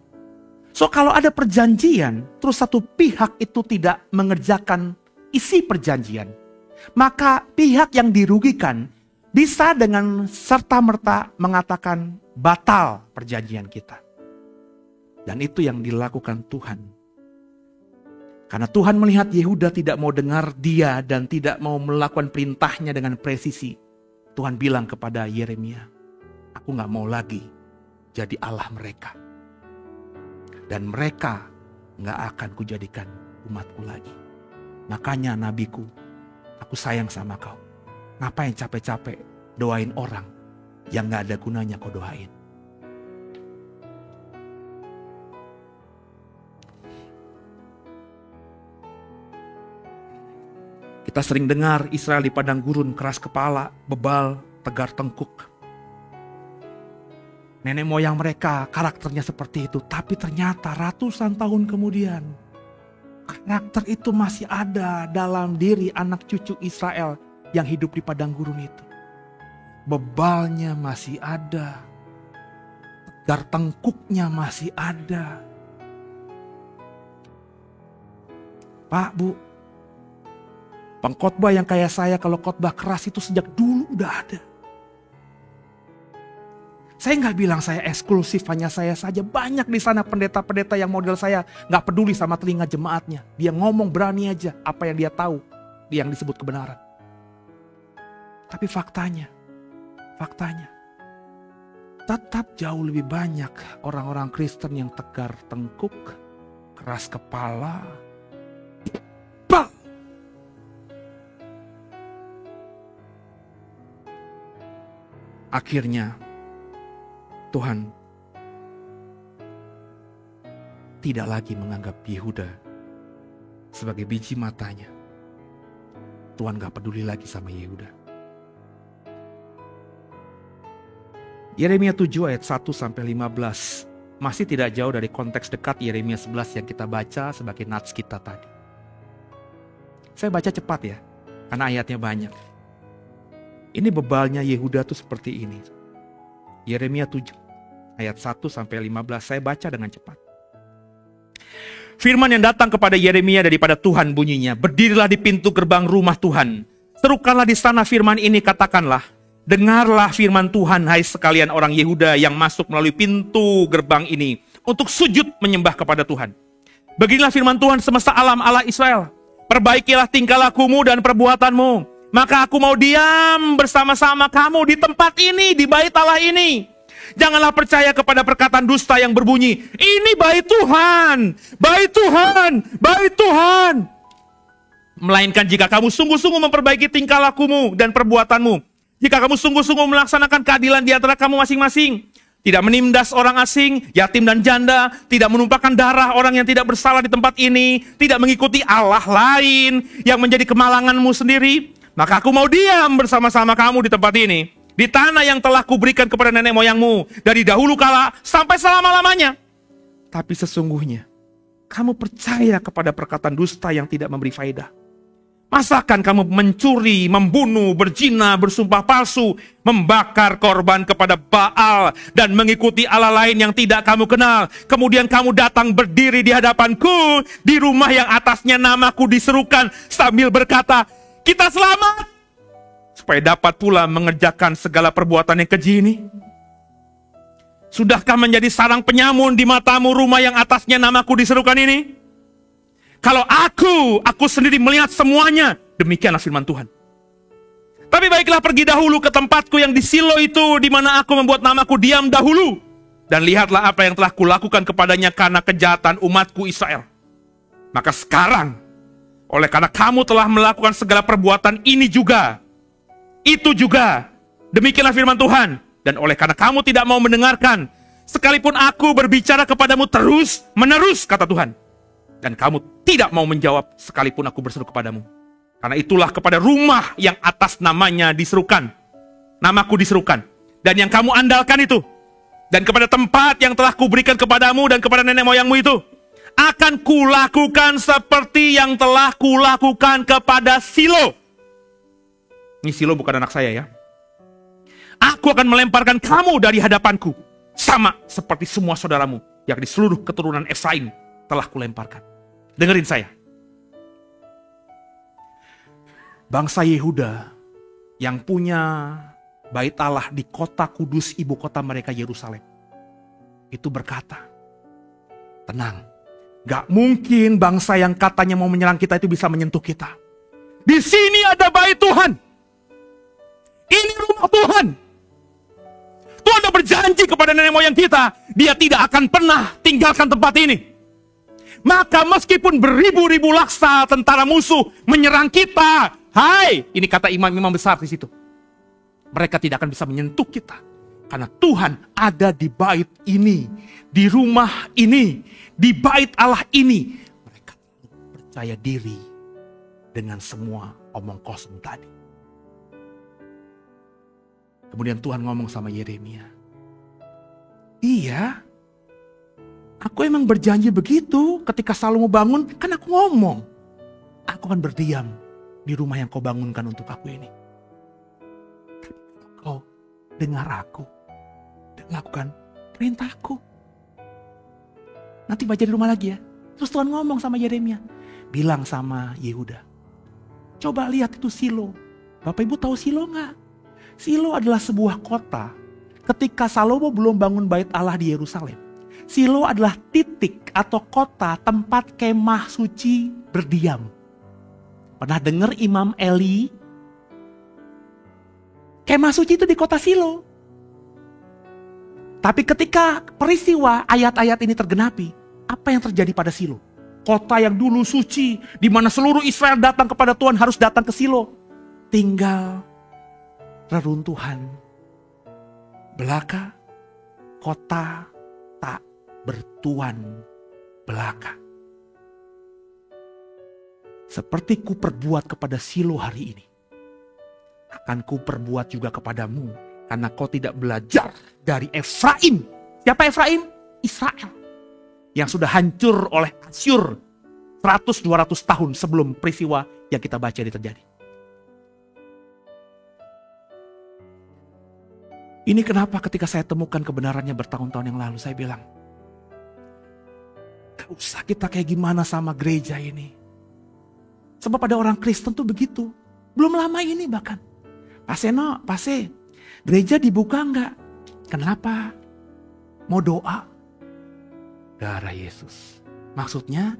[SPEAKER 1] So kalau ada perjanjian, terus satu pihak itu tidak mengerjakan isi perjanjian, maka pihak yang dirugikan bisa dengan serta-merta mengatakan batal perjanjian kita. Dan itu yang dilakukan Tuhan. Karena Tuhan melihat Yehuda tidak mau dengar dia dan tidak mau melakukan perintahnya dengan presisi. Tuhan bilang kepada Yeremia, aku gak mau lagi jadi Allah mereka. Dan mereka gak akan kujadikan umatku lagi. Makanya nabiku, aku sayang sama kau. Ngapain capek-capek doain orang yang gak ada gunanya kau doain. Kita sering dengar Israel di padang gurun keras kepala, bebal, tegar tengkuk. Nenek moyang mereka karakternya seperti itu. Tapi ternyata ratusan tahun kemudian karakter itu masih ada dalam diri anak cucu Israel yang hidup di padang gurun itu. Bebalnya masih ada. Tegar tengkuknya masih ada. Pak, Bu, pengkhotbah yang kayak saya kalau khotbah keras itu sejak dulu udah ada. Saya nggak bilang saya eksklusif, hanya saya saja. Banyak di sana pendeta-pendeta yang model saya nggak peduli sama telinga jemaatnya. Dia ngomong berani aja apa yang dia tahu, yang disebut kebenaran. Tapi faktanya tetap jauh lebih banyak orang-orang Kristen yang tegar tengkuk, keras kepala. Akhirnya Tuhan tidak lagi menganggap Yehuda sebagai biji matanya. Tuhan gak peduli lagi sama Yehuda. Yeremia 7 ayat 1-15 masih tidak jauh dari konteks dekat Yeremia 11 yang kita baca sebagai nats kita tadi. Saya baca cepat ya, karena ayatnya banyak. Ini bebalnya Yehuda tuh seperti ini. Yeremia 7 ayat 1-15 saya baca dengan cepat. Firman yang datang kepada Yeremia daripada Tuhan bunyinya, berdirilah di pintu gerbang rumah Tuhan. Serukanlah di sana firman ini, katakanlah, dengarlah firman Tuhan, hai sekalian orang Yehuda yang masuk melalui pintu gerbang ini untuk sujud menyembah kepada Tuhan. Beginilah firman Tuhan semesta alam Allah Israel. Perbaikilah tingkah lakumu dan perbuatanmu. Maka aku mau diam bersama-sama kamu di tempat ini, di bait Allah ini. Janganlah percaya kepada perkataan dusta yang berbunyi, ini bait Tuhan, bait Tuhan, bait Tuhan. Melainkan jika kamu sungguh-sungguh memperbaiki tingkah lakumu dan perbuatanmu. Jika kamu sungguh-sungguh melaksanakan keadilan di antara kamu masing-masing. Tidak menindas orang asing, yatim dan janda. Tidak menumpahkan darah orang yang tidak bersalah di tempat ini. Tidak mengikuti Allah lain yang menjadi kemalanganmu sendiri. Maka aku mau diam bersama-sama kamu di tempat ini. Di tanah yang telah kuberikan kepada nenek moyangmu. Dari dahulu kala sampai selama-lamanya. Tapi sesungguhnya kamu percaya kepada perkataan dusta yang tidak memberi faedah. Masakan kamu mencuri, membunuh, berzina, bersumpah palsu, membakar korban kepada Baal, dan mengikuti Allah lain yang tidak kamu kenal. Kemudian kamu datang berdiri di hadapanku, di rumah yang atasnya namaku diserukan, sambil berkata, kita selamat, supaya dapat pula mengerjakan segala perbuatan yang keji ini. Sudahkah menjadi sarang penyamun di matamu rumah yang atasnya namaku diserukan ini? Kalau aku sendiri melihat semuanya, demikianlah firman Tuhan. Tapi baiklah pergi dahulu ke tempatku yang di Silo itu, di mana aku membuat namaku diam dahulu. Dan lihatlah apa yang telah kulakukan kepadanya karena kejahatan umatku Israel. Maka sekarang, oleh karena kamu telah melakukan segala perbuatan ini juga, itu juga, demikianlah firman Tuhan. Dan oleh karena kamu tidak mau mendengarkan, sekalipun aku berbicara kepadamu terus menerus, kata Tuhan. Dan kamu tidak mau menjawab sekalipun aku berseru kepadamu. Karena itulah kepada rumah yang atas namanya diserukan, namaku diserukan, dan yang kamu andalkan itu, dan kepada tempat yang telah kuberikan kepadamu dan kepada nenek moyangmu itu, akan kulakukan seperti yang telah kulakukan kepada Silo. Ini Silo bukan anak saya ya. Aku akan melemparkan kamu dari hadapanku, sama seperti semua saudaramu yang di seluruh keturunan Efraim telah kulemparkan. Dengerin saya. Bangsa Yehuda yang punya bait Allah di kota kudus, ibu kota mereka Yerusalem, itu berkata, tenang, gak mungkin bangsa yang katanya mau menyerang kita itu bisa menyentuh kita. Di sini ada bait Tuhan. Ini rumah Tuhan. Tuhan sudah berjanji kepada nenek moyang kita, dia tidak akan pernah tinggalkan tempat ini. Maka meskipun beribu-ribu laksa tentara musuh menyerang kita, hai, ini kata imam-imam besar di situ, mereka tidak akan bisa menyentuh kita. Karena Tuhan ada di bait ini, di rumah ini, di bait Allah ini. Mereka percaya diri dengan semua omong kosong tadi. Kemudian Tuhan ngomong sama Yeremia, iya, aku emang berjanji begitu ketika Salomo bangun, kan aku ngomong, aku akan berdiam di rumah yang kau bangunkan untuk aku ini. Kau dengar aku dan lakukan perintahku, nanti baca di rumah lagi ya. Terus Tuhan ngomong sama Yeremia, bilang sama Yehuda, coba lihat itu Silo. Bapak Ibu tahu Silo gak? Silo adalah sebuah kota ketika Salomo belum bangun bait Allah di Yerusalem. Silo adalah titik atau kota tempat kemah suci berdiam. Pernah dengar Imam Eli? Kemah suci itu di kota Silo. Tapi ketika peristiwa ayat-ayat ini tergenapi, apa yang terjadi pada Silo? Kota yang dulu suci, di mana seluruh Israel datang kepada Tuhan harus datang ke Silo. Tinggal reruntuhan belaka, kota tak bertuan belaka. Seperti ku perbuat kepada Silo hari ini, akan ku perbuat juga kepadamu, karena kau tidak belajar dari Efraim. Siapa Efraim? Israel. Yang sudah hancur oleh Asyur 100-200 tahun sebelum peristiwa yang kita baca ini terjadi. Ini kenapa ketika saya temukan kebenarannya bertahun-tahun yang lalu, saya bilang, gak usah kita kayak gimana sama gereja ini. Sebab ada orang Kristen tuh begitu. Belum lama ini bahkan. Pase, gereja dibuka enggak? Kenapa? Mau doa? Darah Yesus. Maksudnya,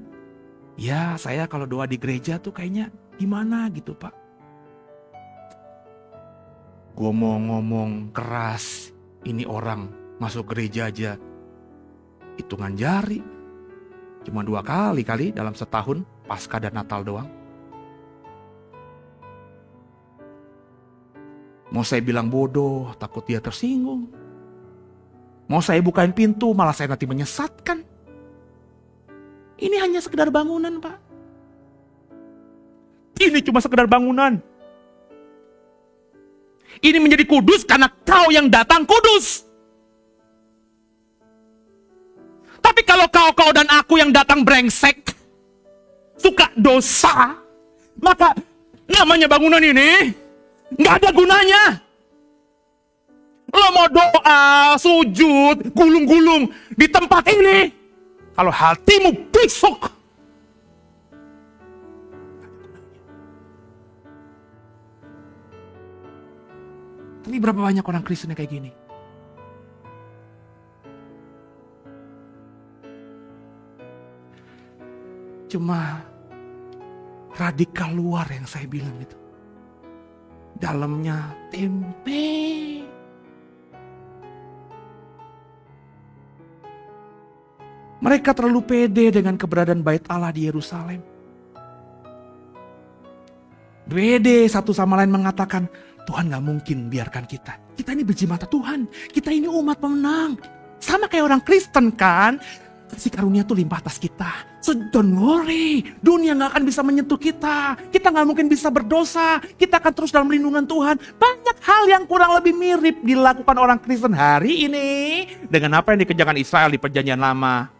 [SPEAKER 1] Ya, saya kalau doa di gereja tuh kayaknya gimana gitu, Pak. Ngomong-ngomong keras, ini orang masuk gereja aja hitungan jari. Cuma 2 kali dalam setahun, Paskah dan Natal doang. Mau saya bilang bodoh, takut dia tersinggung. Mau saya bukain pintu, malah saya nanti menyesatkan. Ini hanya sekedar bangunan, Pak. Ini cuma sekedar bangunan. Ini menjadi kudus karena kau yang datang kudus. Tapi kalau kau dan aku yang datang brengsek, suka dosa, maka namanya bangunan ini nggak ada gunanya. Lo mau doa, sujud, gulung-gulung di tempat ini, kalau hatimu busuk, ini berapa banyak orang Kristen yang kayak gini? Cuma radikal luar yang saya bilang itu. Dalamnya tempe. Mereka terlalu pede dengan keberadaan bait Allah di Yerusalem. Pede satu sama lain mengatakan, Tuhan gak mungkin biarkan kita. Kita ini biji mata Tuhan. Kita ini umat pemenang. Sama kayak orang Kristen kan. Kasih karunia tuh limpah atas kita. So don't worry. Dunia gak akan bisa menyentuh kita. Kita gak mungkin bisa berdosa. Kita akan terus dalam lindungan Tuhan. Banyak hal yang kurang lebih mirip dilakukan orang Kristen hari ini. Dengan apa yang dikerjakan Israel di perjanjian lama.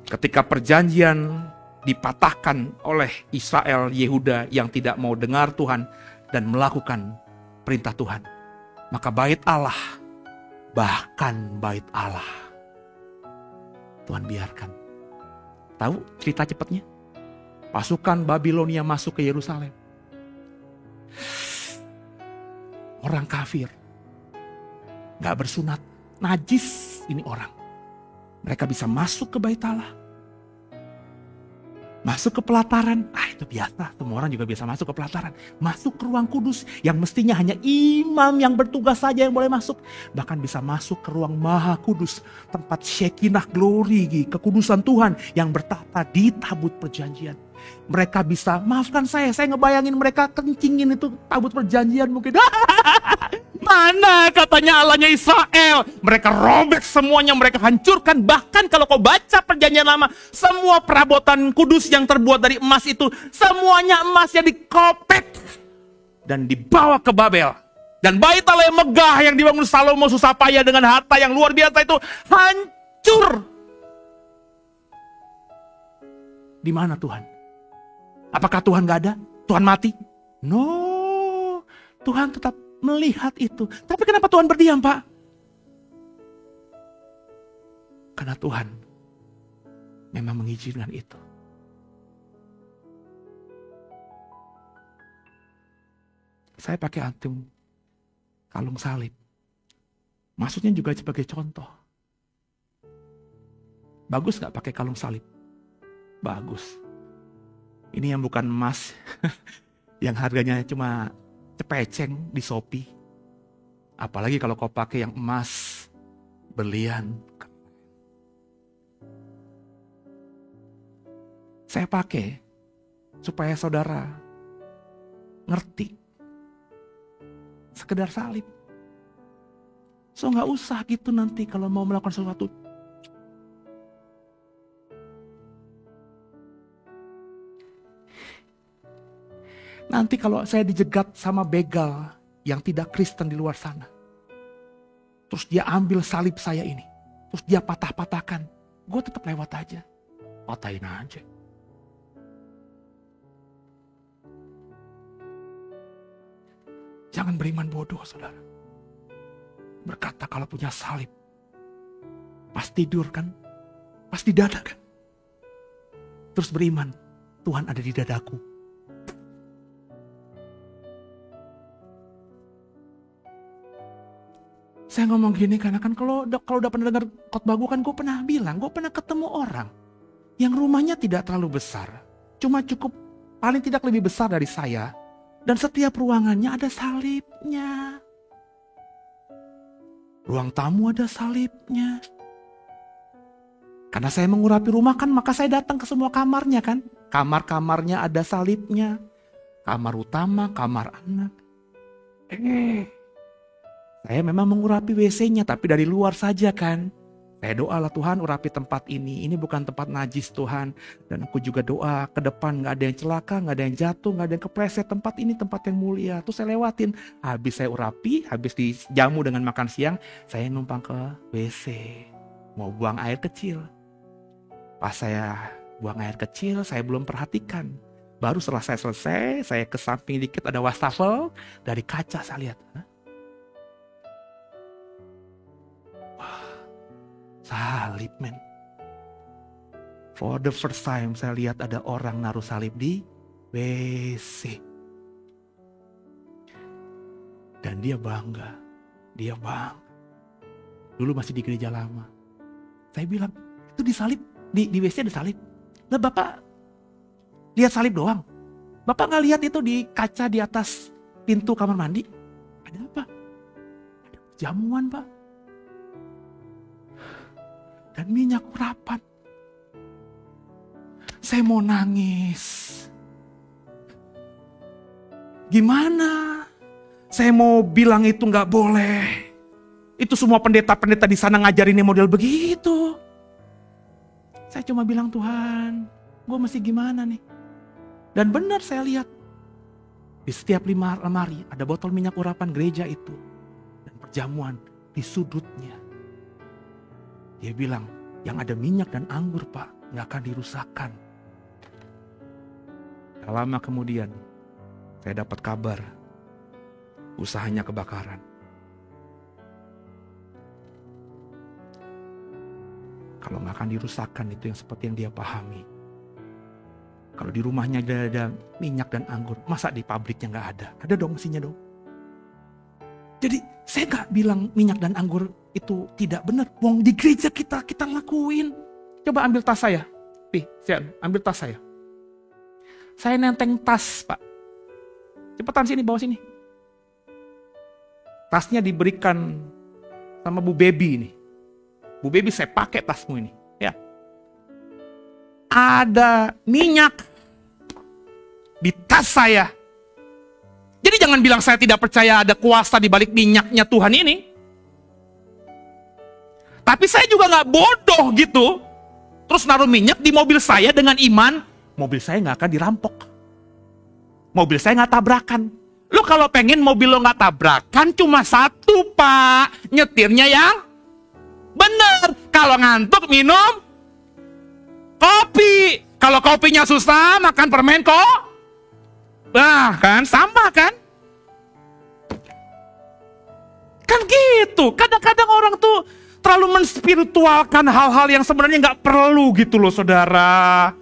[SPEAKER 1] Ketika perjanjian dipatahkan oleh Israel, Yehuda yang tidak mau dengar Tuhan dan melakukan perintah Tuhan. Maka bait Allah, bahkan bait Allah, Tuhan biarkan. Tahu cerita cepatnya? Pasukan Babilonia masuk ke Yerusalem. Orang kafir, gak bersunat, najis ini orang. Mereka bisa masuk ke bait Allah. Masuk ke pelataran, itu biasa, semua orang juga bisa masuk ke pelataran. Masuk ke ruang kudus, yang mestinya hanya imam yang bertugas saja yang boleh masuk. Bahkan bisa masuk ke ruang maha kudus, tempat Shekinah glory, kekudusan Tuhan yang bertata di tabut perjanjian. Mereka bisa, maafkan saya ngebayangin mereka kencingin itu tabut perjanjian mungkin. Mana katanya Allahnya Israel? Mereka robek semuanya, mereka hancurkan. Bahkan kalau kau baca perjanjian lama, semua perabotan kudus yang terbuat dari emas itu, semuanya emasnya dikopek dan dibawa ke Babel. Dan bait Allah yang megah yang dibangun Salomo susah payah dengan harta yang luar biasa itu hancur. Di mana Tuhan? Apakah Tuhan gak ada? Tuhan mati? No, Tuhan tetap melihat itu. Tapi kenapa Tuhan berdiam, Pak? Karena Tuhan memang mengizinkan itu. Saya pakai antum kalung salib. Maksudnya juga sebagai contoh. Bagus gak pakai kalung salib? Bagus. Ini yang bukan emas, yang harganya cuma cepeceng di Shopee. Apalagi kalau kau pakai yang emas, berlian. Saya pakai supaya saudara ngerti. Sekedar salib. So gak usah gitu nanti kalau mau melakukan sesuatu. Nanti kalau saya dijegat sama begal yang tidak Kristen di luar sana. Terus dia ambil salib saya ini. Terus dia patah-patahkan. Gue tetap lewat aja. Patahin aja. Jangan beriman bodoh, saudara. Berkata kalau punya salib. Pas tidur kan. Pas di dada kan. Terus beriman. Tuhan ada di dadaku. Saya ngomong gini karena kan kalau udah pernah dengar khotbah gue kan gue pernah bilang, gue pernah ketemu orang yang rumahnya tidak terlalu besar. Cuma cukup paling tidak lebih besar dari saya. Dan setiap ruangannya ada salibnya. Ruang tamu ada salibnya. Karena saya mengurapi rumah kan, maka saya datang ke semua kamarnya kan. Kamar-kamarnya ada salibnya. Kamar utama, kamar anak. Saya memang mengurapi WC-nya, tapi dari luar saja kan. Saya doalah, Tuhan urapi tempat ini bukan tempat najis Tuhan. Dan aku juga doa ke depan gak ada yang celaka, gak ada yang jatuh, gak ada yang kepleset. Tempat ini tempat yang mulia. Terus saya lewatin, habis saya urapi, habis dijamu dengan makan siang, saya numpang ke WC. Mau buang air kecil. Pas saya buang air kecil, saya belum perhatikan. Baru setelah saya selesai, saya ke samping dikit ada wastafel. Dari kaca saya lihat. Salib, men. For the first time saya lihat ada orang naruh salib di WC. Dan dia bangga. Dulu masih di gereja lama. Saya bilang, itu di salib, di WC ada salib. Nah Bapak lihat salib doang. Bapak gak lihat itu di kaca di atas pintu kamar mandi? Ada apa? Ada jamuan, Pak. Dan minyak urapan. Saya mau nangis. Gimana? Saya mau bilang itu gak boleh. Itu semua pendeta-pendeta di sana ngajarinnya model begitu. Saya cuma bilang, Tuhan, gue mesti gimana nih? Dan benar saya lihat. Di setiap lemari ada botol minyak urapan gereja itu. Dan perjamuan di sudutnya. Dia bilang, yang ada minyak dan anggur Pak, gak akan dirusakkan. Tak lama kemudian, saya dapat kabar, usahanya kebakaran. Kalau gak akan dirusakkan itu yang seperti yang dia pahami. Kalau di rumahnya ada minyak dan anggur, masa di pabriknya gak ada? Ada dong mesinnya dong. Jadi saya gak bilang minyak dan anggur itu tidak benar. Wong di gereja kita lakuin. Coba ambil tas saya. Ambil tas saya. Saya nenteng tas, Pak. Cepetan sini, bawa sini. Tasnya diberikan sama Bu Baby ini. Bu Baby, saya pakai tasmu ini. Ya. Ada minyak di tas saya. Jadi jangan bilang saya tidak percaya ada kuasa di balik minyaknya Tuhan ini. Tapi saya juga gak bodoh gitu. Terus naruh minyak di mobil saya dengan iman, mobil saya gak akan dirampok. Mobil saya gak tabrakan. Lo kalau pengen mobil lo gak tabrakan cuma satu Pak. Nyetirnya yang bener. Kalau ngantuk minum kopi. Kalau kopinya susah makan permen kok. Nah kan sama kan. Kan gitu. Kadang-kadang orang tuh terlalu menspiritualkan hal-hal yang sebenarnya gak perlu gitu loh saudara.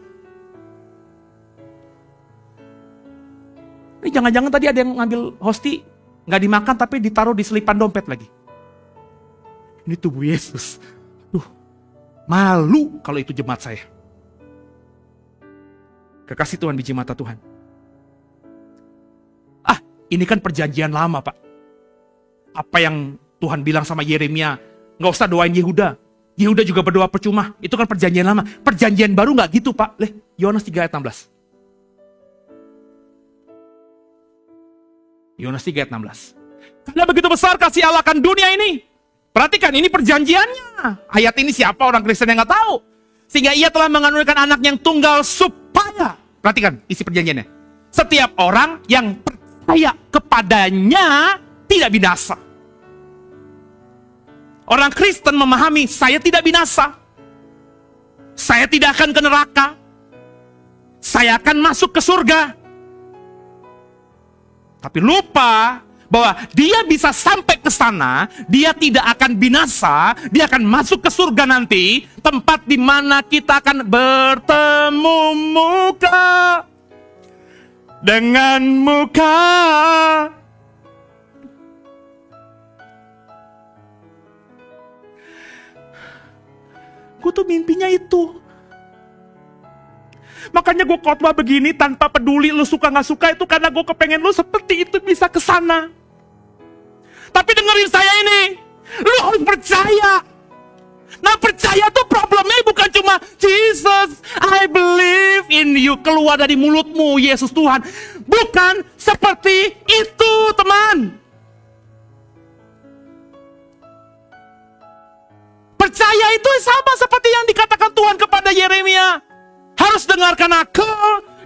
[SPEAKER 1] Ini jangan-jangan tadi ada yang ngambil hosti gak dimakan tapi ditaruh di selipan dompet lagi. Ini tubuh Yesus. Malu kalau itu jemaat saya. Kekasih Tuhan, biji mata Tuhan. Ini kan perjanjian lama Pak. Apa yang Tuhan bilang sama Yeremia, gak usah doain Yehuda. Yehuda juga berdoa percuma. Itu kan perjanjian lama. Perjanjian baru gak gitu Pak. Yohanes 3 ayat 16. Yohanes 3 ayat 16. Karena begitu besar kasih Allah akan dunia ini. Perhatikan, ini perjanjiannya. Ayat ini siapa orang Kristen yang gak tahu. Sehingga ia telah menganugerahkan anak yang tunggal supaya. Perhatikan isi perjanjiannya. Setiap orang yang percaya kepadanya tidak binasa. Orang Kristen memahami, saya tidak binasa. Saya tidak akan ke neraka. Saya akan masuk ke surga. Tapi lupa bahwa dia bisa sampai ke sana, dia tidak akan binasa, dia akan masuk ke surga nanti, tempat di mana kita akan bertemu muka dengan muka. tuh mimpinya itu. Makanya gue khotbah begini tanpa peduli lu suka gak suka, itu karena gue kepengen lu seperti itu bisa ke sana. Tapi dengerin saya ini, lu harus percaya. Nah, percaya tuh problemnya bukan cuma Jesus, I believe in you, keluar dari mulutmu, Yesus Tuhan. Bukan seperti itu, teman. Percaya itu sama seperti yang dikatakan Tuhan kepada Yeremia. Harus dengarkan aku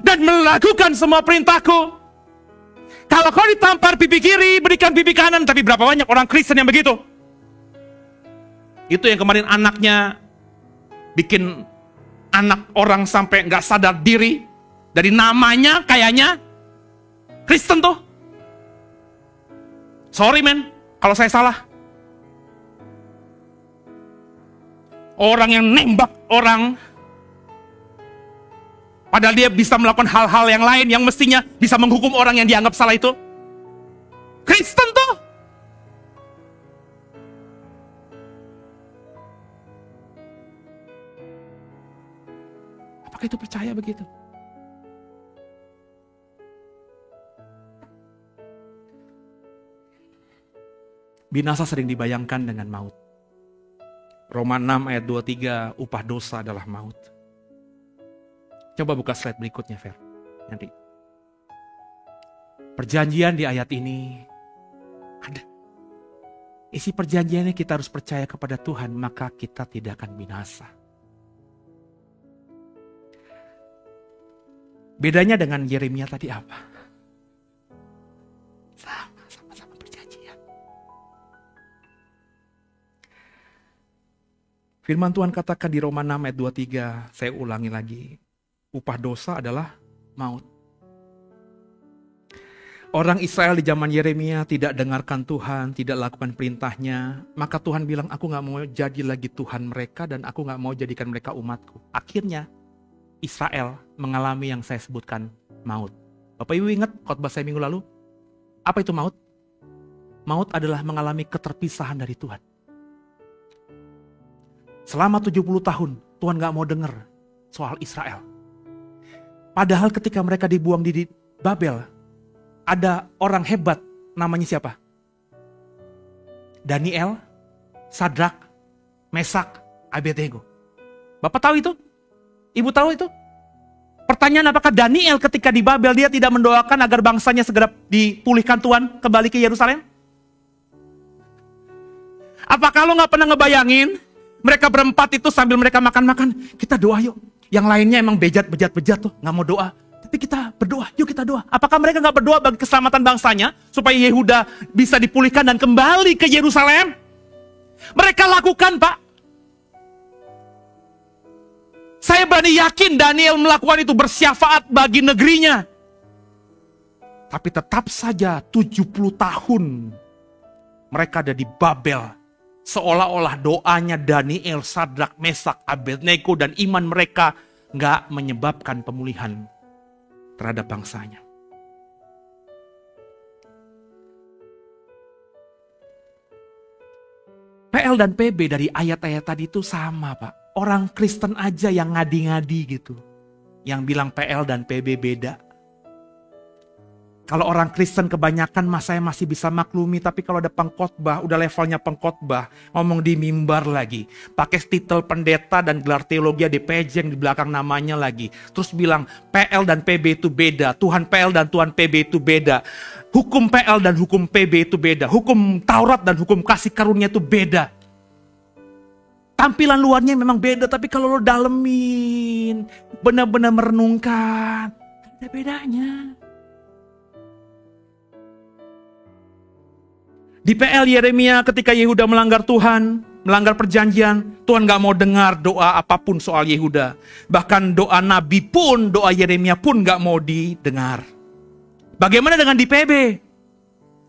[SPEAKER 1] dan melakukan semua perintahku. Kalau kau ditampar pipi kiri, berikan pipi kanan. Tapi berapa banyak orang Kristen yang begitu? Itu yang kemarin anaknya bikin anak orang sampai gak sadar diri. Dari namanya kayaknya Kristen tuh. Sorry men, kalau saya salah. Orang yang nembak orang, padahal dia bisa melakukan hal-hal yang lain yang mestinya bisa menghukum orang yang dianggap salah itu. Kristen tuh. Apakah itu percaya begitu? Binasa sering dibayangkan dengan maut. Roma 6 ayat 23, upah dosa adalah maut. Coba buka slide berikutnya, Fer. Nanti. Perjanjian di ayat ini ada. Isi perjanjiannya kita harus percaya kepada Tuhan, maka kita tidak akan binasa. Bedanya dengan Yeremia tadi apa? Sama-sama perjanjian. Firman Tuhan katakan di Roma 6 ayat 23, saya ulangi lagi. Upah dosa adalah maut. Orang Israel di zaman Yeremia tidak dengarkan Tuhan, tidak lakukan perintahnya. Maka Tuhan bilang, aku gak mau jadi lagi Tuhan mereka dan aku gak mau jadikan mereka umatku. Akhirnya Israel mengalami yang saya sebutkan maut. Bapak Ibu ingat khotbah saya minggu lalu? Apa itu maut? Maut adalah mengalami keterpisahan dari Tuhan. Selama 70 tahun Tuhan gak mau dengar soal Israel. Padahal ketika mereka dibuang di Babel, ada orang hebat namanya siapa? Daniel, Sadrak, Mesak, Abednego. Bapak tahu itu? Ibu tahu itu? Pertanyaan, apakah Daniel ketika di Babel dia tidak mendoakan agar bangsanya segera dipulihkan Tuhan kembali ke Yerusalem? Apakah lo gak pernah ngebayangin mereka berempat itu sambil mereka makan-makan, kita doa yuk. Yang lainnya emang bejat tuh, gak mau doa. Tapi kita berdoa, yuk kita doa. Apakah mereka gak berdoa bagi keselamatan bangsanya? Supaya Yehuda bisa dipulihkan dan kembali ke Yerusalem? Mereka lakukan, Pak. Saya berani yakin Daniel melakukan itu bersyafaat bagi negerinya. Tapi tetap saja 70 tahun mereka ada di Babel. Seolah-olah doanya Daniel, Sadrak, Mesak, Abednego dan iman mereka gak menyebabkan pemulihan terhadap bangsanya. PL dan PB dari ayat-ayat tadi itu sama, Pak. Orang Kristen aja yang ngadi-ngadi gitu. Yang bilang PL dan PB beda. Kalau orang Kristen kebanyakan saya masih bisa maklumi, tapi kalau ada pengkhotbah, udah levelnya pengkhotbah, ngomong di mimbar lagi, pakai titel pendeta dan gelar teologi di pejeng di belakang namanya lagi, terus bilang PL dan PB itu beda, Tuhan PL dan Tuhan PB itu beda, hukum PL dan hukum PB itu beda, hukum Taurat dan hukum kasih karunia itu beda. Tampilan luarnya memang beda, tapi kalau lo dalemin, benar-benar merenungkan, ada bedanya. Di PL Yeremia ketika Yehuda melanggar Tuhan, melanggar perjanjian, Tuhan gak mau dengar doa apapun soal Yehuda. Bahkan doa Nabi pun, doa Yeremia pun gak mau didengar. Bagaimana dengan di PB?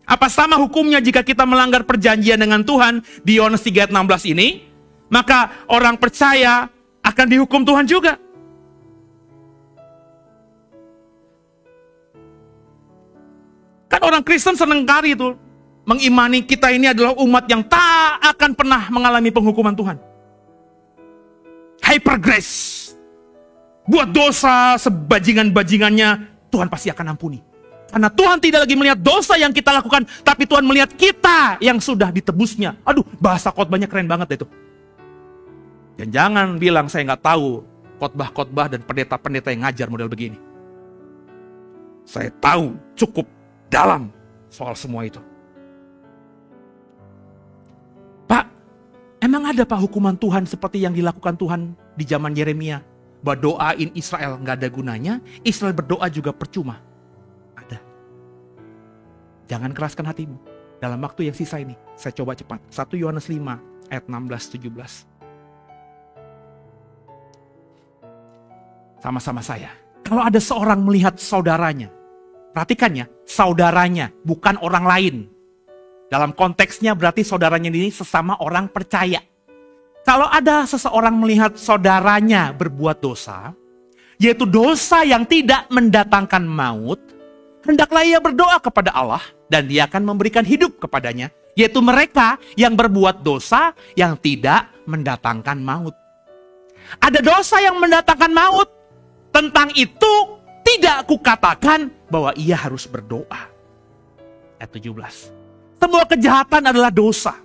[SPEAKER 1] Apa sama hukumnya jika kita melanggar perjanjian dengan Tuhan di Yohanes 3 ayat 16 ini? Maka orang percaya akan dihukum Tuhan juga. Kan orang Kristen seneng kali itu mengimani kita ini adalah umat yang tak akan pernah mengalami penghukuman Tuhan. hyper grace. Buat dosa sebajingan-bajingannya, Tuhan pasti akan ampuni. Karena Tuhan tidak lagi melihat dosa yang kita lakukan, tapi Tuhan melihat kita yang sudah ditebusnya. Aduh, bahasa khotbahnya keren banget itu. Dan jangan bilang saya nggak tahu khotbah-khotbah dan pendeta-pendeta yang ngajar model begini. Saya tahu cukup dalam soal semua itu. Pak, emang ada Pak hukuman Tuhan seperti yang dilakukan Tuhan di zaman Yeremia? Bahwa doain Israel nggak ada gunanya, Israel berdoa juga percuma. Ada. Jangan keraskan hatimu. Dalam waktu yang sisa ini, saya coba cepat. 1 Yohanes 5 ayat 16-17. Sama-sama saya. Kalau ada seorang melihat saudaranya, perhatikan ya, saudaranya, bukan orang lain. Dalam konteksnya berarti saudaranya ini sesama orang percaya. Kalau ada seseorang melihat saudaranya berbuat dosa, yaitu dosa yang tidak mendatangkan maut, hendaklah ia berdoa kepada Allah dan dia akan memberikan hidup kepadanya, yaitu mereka yang berbuat dosa yang tidak mendatangkan maut. Ada dosa yang mendatangkan maut, tentang itu tidak kukatakan bahwa ia harus berdoa. Ayat 17. Semua kejahatan adalah dosa.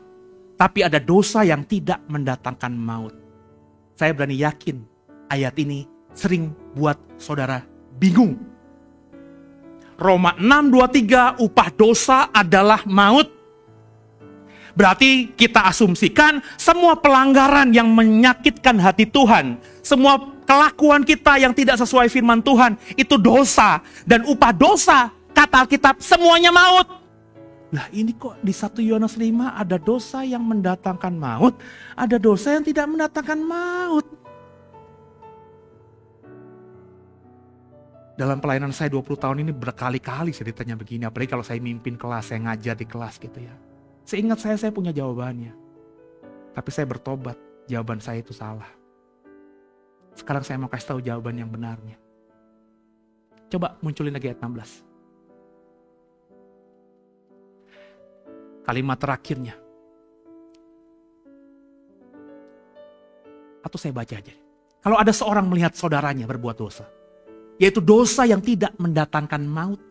[SPEAKER 1] Tapi ada dosa yang tidak mendatangkan maut. Saya berani yakin ayat ini sering buat saudara bingung. Roma 6:23, upah dosa adalah maut. Berarti kita asumsikan semua pelanggaran yang menyakitkan hati Tuhan, semua kelakuan kita yang tidak sesuai firman Tuhan, itu dosa. Dan upah dosa, kata Alkitab, semuanya maut. Lah ini kok di 1 Yohanes 5 ada dosa yang mendatangkan maut, ada dosa yang tidak mendatangkan maut. Dalam pelayanan saya 20 tahun ini berkali-kali saya ditanya begini, apalagi kalau saya mimpin kelas, saya ngajar di kelas gitu ya. Seingat saya punya jawabannya. Tapi saya bertobat, jawaban saya itu salah. Sekarang saya mau kasih tahu jawaban yang benarnya. Coba munculin lagi ayat 16. Kalimat terakhirnya. Atau saya baca aja. Kalau ada seorang melihat saudaranya berbuat dosa, yaitu dosa yang tidak mendatangkan maut,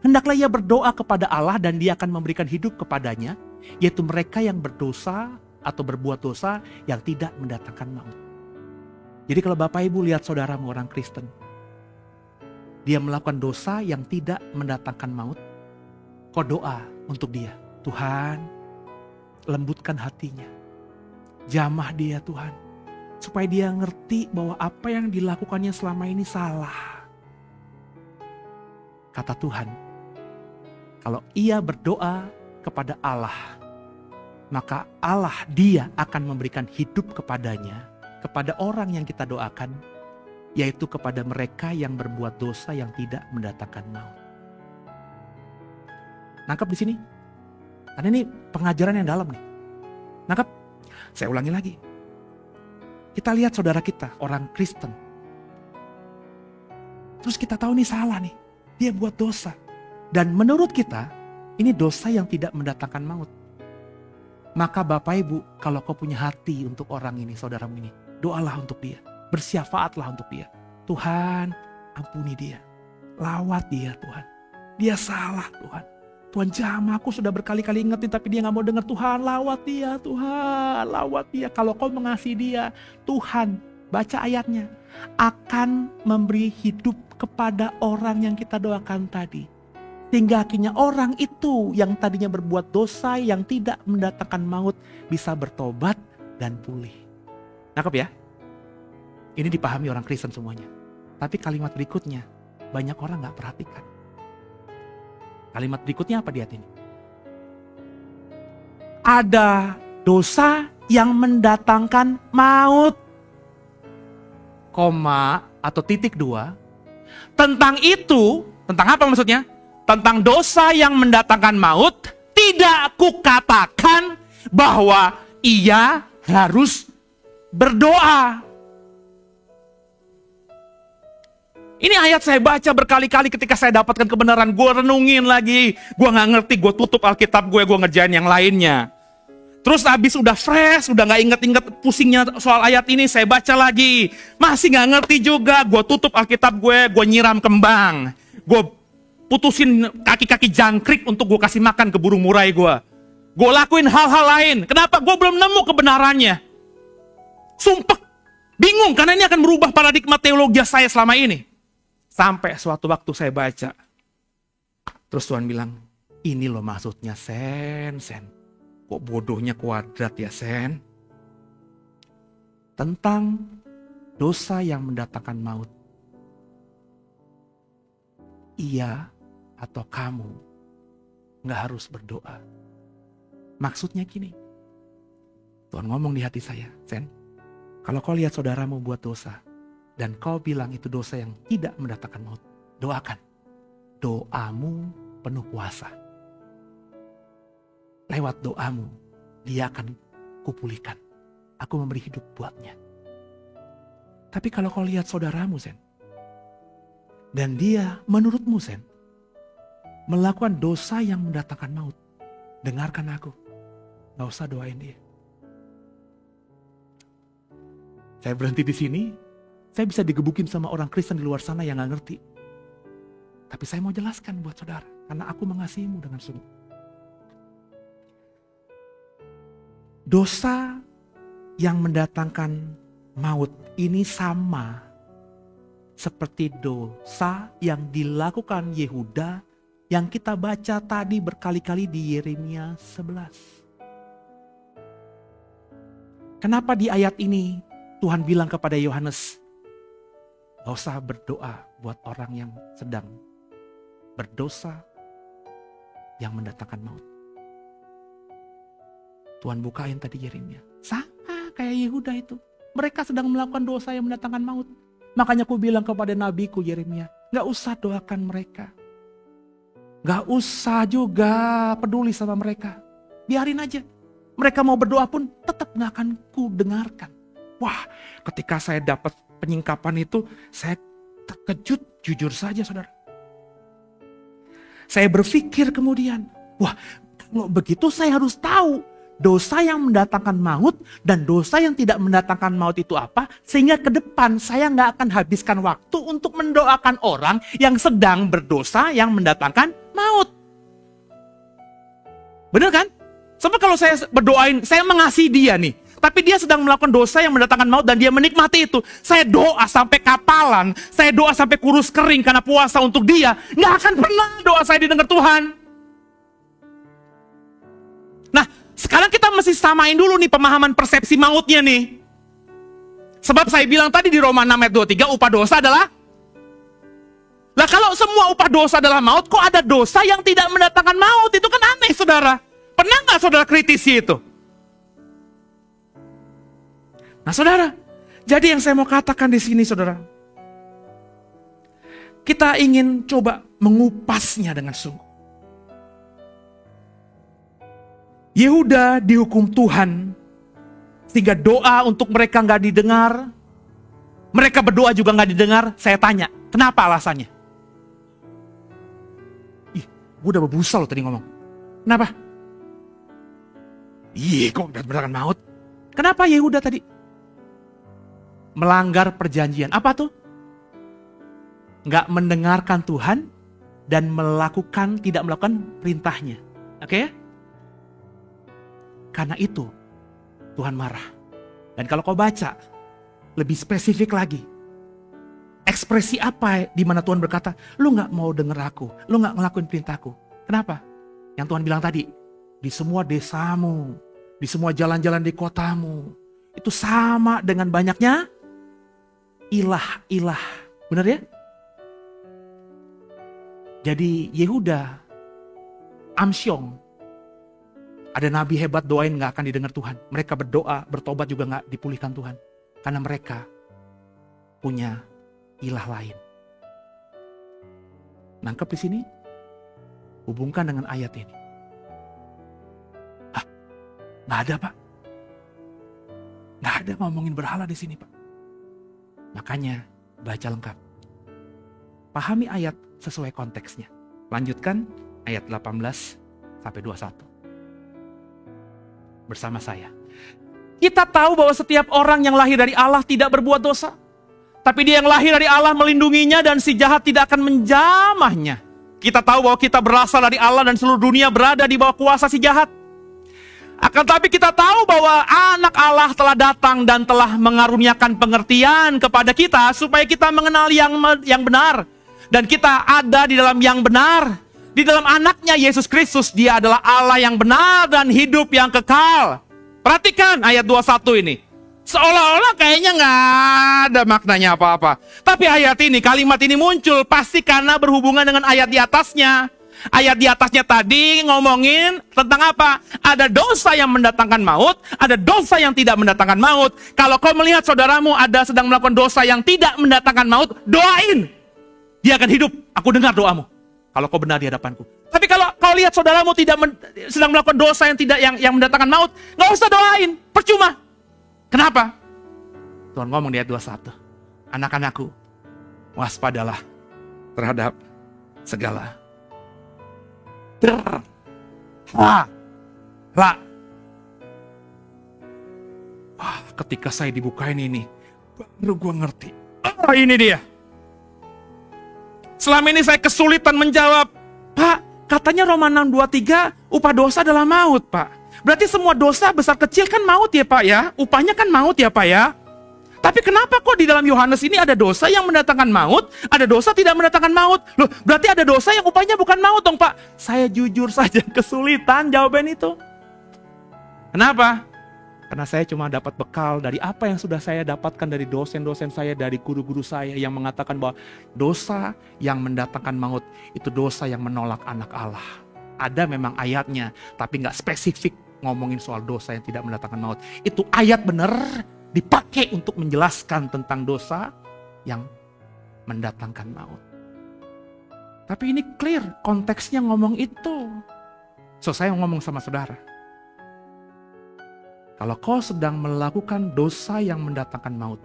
[SPEAKER 1] hendaklah ia berdoa kepada Allah dan dia akan memberikan hidup kepadanya, yaitu mereka yang berdosa atau berbuat dosa yang tidak mendatangkan maut. Jadi kalau Bapak Ibu lihat saudaramu orang Kristen, dia melakukan dosa yang tidak mendatangkan maut, kau doa untuk dia. Tuhan, lembutkan hatinya. Jamah dia Tuhan. Supaya dia ngerti bahwa apa yang dilakukannya selama ini salah. Kata Tuhan, kalau ia berdoa kepada Allah, maka Allah dia akan memberikan hidup kepadanya, kepada orang yang kita doakan, yaitu kepada mereka yang berbuat dosa yang tidak mendatangkan maut. Nangkap di sini? Karena ini pengajaran yang dalam nih. Nangkap? Saya ulangi lagi. Kita lihat saudara kita, orang Kristen. Terus kita tahu ini salah nih. Dia buat dosa. Dan menurut kita, ini dosa yang tidak mendatangkan maut. Maka Bapak Ibu, kalau kau punya hati untuk orang ini, saudaramu ini, doalah untuk dia. Bersyafaatlah untuk dia. Tuhan, ampuni dia. Lawat dia Tuhan. Dia salah Tuhan. Tuhan jamah, aku sudah berkali-kali ingetin tapi dia gak mau dengar. Tuhan lawat dia, Tuhan lawat dia. Kalau kau mengasihi dia, Tuhan, baca ayatnya, akan memberi hidup kepada orang yang kita doakan tadi. Sehingga akhirnya orang itu yang tadinya berbuat dosa yang tidak mendatangkan maut bisa bertobat dan pulih. Nangkep ya? Ini dipahami orang Kristen semuanya. Tapi kalimat berikutnya banyak orang gak perhatikan. Kalimat berikutnya apa di ayat ini? Ada dosa yang mendatangkan maut. Koma atau titik 2. Tentang itu, tentang apa maksudnya? Tentang dosa yang mendatangkan maut, tidak kukatakan bahwa ia harus berdoa. Ini ayat saya baca berkali-kali ketika saya dapatkan kebenaran. Gue renungin lagi. Gue gak ngerti, gue tutup Alkitab gue ngerjain yang lainnya. Terus habis udah fresh, udah gak inget-inget pusingnya soal ayat ini, saya baca lagi. Masih gak ngerti juga, gue tutup Alkitab gue nyiram kembang. Gue putusin kaki-kaki jangkrik untuk gue kasih makan ke burung murai gue. Gue lakuin hal-hal lain. Kenapa? Gue belum nemu kebenarannya. Sumpah, bingung karena ini akan merubah paradigma teologi saya selama ini. Sampai suatu waktu saya baca. Terus Tuhan bilang, ini loh maksudnya Sen. Kok bodohnya kuadrat ya Sen? Tentang dosa yang mendatangkan maut. Ia atau kamu gak harus berdoa. Maksudnya gini. Tuhan ngomong di hati saya, Sen, kalau kau lihat saudaramu buat dosa, dan kau bilang itu dosa yang tidak mendatangkan maut, doakan. Doamu penuh kuasa. Lewat doamu, dia akan kupulihkan. Aku memberi hidup buatnya. Tapi kalau kau lihat saudaramu, Sen, dan dia menurutmu, Sen, melakukan dosa yang mendatangkan maut, dengarkan aku. Gak usah doain dia. Saya berhenti di sini. Saya bisa digebukin sama orang Kristen di luar sana yang gak ngerti. Tapi saya mau jelaskan buat saudara. Karena aku mengasihimu dengan sungguh. Dosa yang mendatangkan maut ini sama seperti dosa yang dilakukan Yehuda yang kita baca tadi berkali-kali di Yeremia 11. Kenapa di ayat ini Tuhan bilang kepada Yohanes, gak usah berdoa buat orang yang sedang berdosa yang mendatangkan maut. Tuhan bukain tadi Yeremia. Sama kayak Yehuda itu. Mereka sedang melakukan dosa yang mendatangkan maut. Makanya aku bilang kepada nabiku Yeremia, gak usah doakan mereka. Gak usah juga peduli sama mereka. Biarin aja. Mereka mau berdoa pun tetap gak akan ku dengarkan. Wah, ketika saya dapat penyingkapan itu, saya terkejut jujur saja saudara. Saya berpikir kemudian, wah kalau begitu saya harus tahu dosa yang mendatangkan maut dan dosa yang tidak mendatangkan maut itu apa. Sehingga ke depan saya gak akan habiskan waktu untuk mendoakan orang yang sedang berdosa yang mendatangkan maut. Bener kan? Sebab kalau saya berdoain, saya mengasihi dia nih. Tapi dia sedang melakukan dosa yang mendatangkan maut dan dia menikmati itu. Saya doa sampai kapalan, saya doa sampai kurus kering karena puasa untuk dia. Gak akan pernah doa saya didengar Tuhan. Nah, sekarang kita mesti samain dulu nih pemahaman persepsi mautnya nih. Sebab saya bilang tadi di Roma 6 ayat 23, upah dosa adalah. Lah kalau semua upah dosa adalah maut, kok ada dosa yang tidak mendatangkan maut? Itu kan aneh saudara. Pernah gak saudara kritisi itu? Nah saudara, jadi yang saya mau katakan di sini saudara. Kita ingin coba mengupasnya dengan sungguh. Yehuda dihukum Tuhan, sehingga doa untuk mereka gak didengar. Mereka berdoa juga gak didengar. Saya tanya, kenapa alasannya? Ih, gue udah berbusa loh tadi ngomong. Kenapa? Ih, kok berat-beratan maut? Kenapa Yehuda tadi? Melanggar perjanjian. Apa tuh? Gak mendengarkan Tuhan dan tidak melakukan perintahnya. Oke? Karena itu Tuhan marah. Dan kalau kau baca lebih spesifik lagi, ekspresi apa di mana Tuhan berkata, lu gak mau denger aku, lu gak ngelakuin perintahku. Kenapa? Yang Tuhan bilang tadi, di semua desamu, di semua jalan-jalan di kotamu, itu sama dengan banyaknya ilah-ilah. Benar ya? Jadi Yehuda, Amsyong, ada nabi hebat doain gak akan didengar Tuhan. Mereka berdoa, bertobat juga gak dipulihkan Tuhan. Karena mereka punya ilah lain. Nangkep di sini? Hubungkan dengan ayat ini. Ah, gak ada Pak. Gak ada ngomongin berhala di sini Pak. Makanya baca lengkap. Pahami ayat sesuai konteksnya. Lanjutkan ayat 18 sampai 21. bersama saya. Kita tahu bahwa setiap orang yang lahir dari Allah tidak berbuat dosa. Tapi dia yang lahir dari Allah melindunginya dan si jahat tidak akan menjamahnya. Kita tahu bahwa kita berasal dari Allah dan seluruh dunia berada di bawah kuasa si jahat. Akan tapi kita tahu bahwa anak Allah telah datang dan telah mengaruniakan pengertian kepada kita supaya kita mengenal yang benar. Dan kita ada di dalam yang benar. Di dalam anaknya Yesus Kristus, dia adalah Allah yang benar dan hidup yang kekal. Perhatikan ayat 21 ini. Seolah-olah kayaknya nggak ada maknanya apa-apa. Tapi ayat ini, kalimat ini muncul pasti karena berhubungan dengan ayat di atasnya. Ayat di atasnya tadi ngomongin tentang apa? Ada dosa yang mendatangkan maut, ada dosa yang tidak mendatangkan maut. Kalau kau melihat saudaramu ada sedang melakukan dosa yang tidak mendatangkan maut, doain. Dia akan hidup, aku dengar doamu. Kalau kau benar di hadapanku. Tapi kalau kau lihat saudaramu sedang melakukan dosa yang mendatangkan maut, nggak usah doain, percuma. Kenapa? Tuhan ngomong di ayat 21. Anak-anakku, waspadalah terhadap segala ketika saya dibukain ini, baru gue ngerti. Oh, ini dia. Selama ini saya kesulitan menjawab. Pak, katanya Roma 6:23 upah dosa adalah maut, Pak. Berarti semua dosa besar kecil kan maut ya, Pak ya? Upahnya kan maut ya, Pak ya? Tapi kenapa kok di dalam Yohanes ini ada dosa yang mendatangkan maut, ada dosa tidak mendatangkan maut? Loh, berarti ada dosa yang upahnya bukan maut dong, Pak. Saya jujur saja kesulitan jawaban itu. Kenapa? Karena saya cuma dapat bekal dari apa yang sudah saya dapatkan dari dosen-dosen saya, dari guru-guru saya yang mengatakan bahwa dosa yang mendatangkan maut itu dosa yang menolak anak Allah. Ada memang ayatnya, tapi nggak spesifik ngomongin soal dosa yang tidak mendatangkan maut. Itu ayat benar dipakai untuk menjelaskan tentang dosa yang mendatangkan maut. Tapi ini clear, konteksnya ngomong itu. So saya ngomong sama saudara. Kalau kau sedang melakukan dosa yang mendatangkan maut,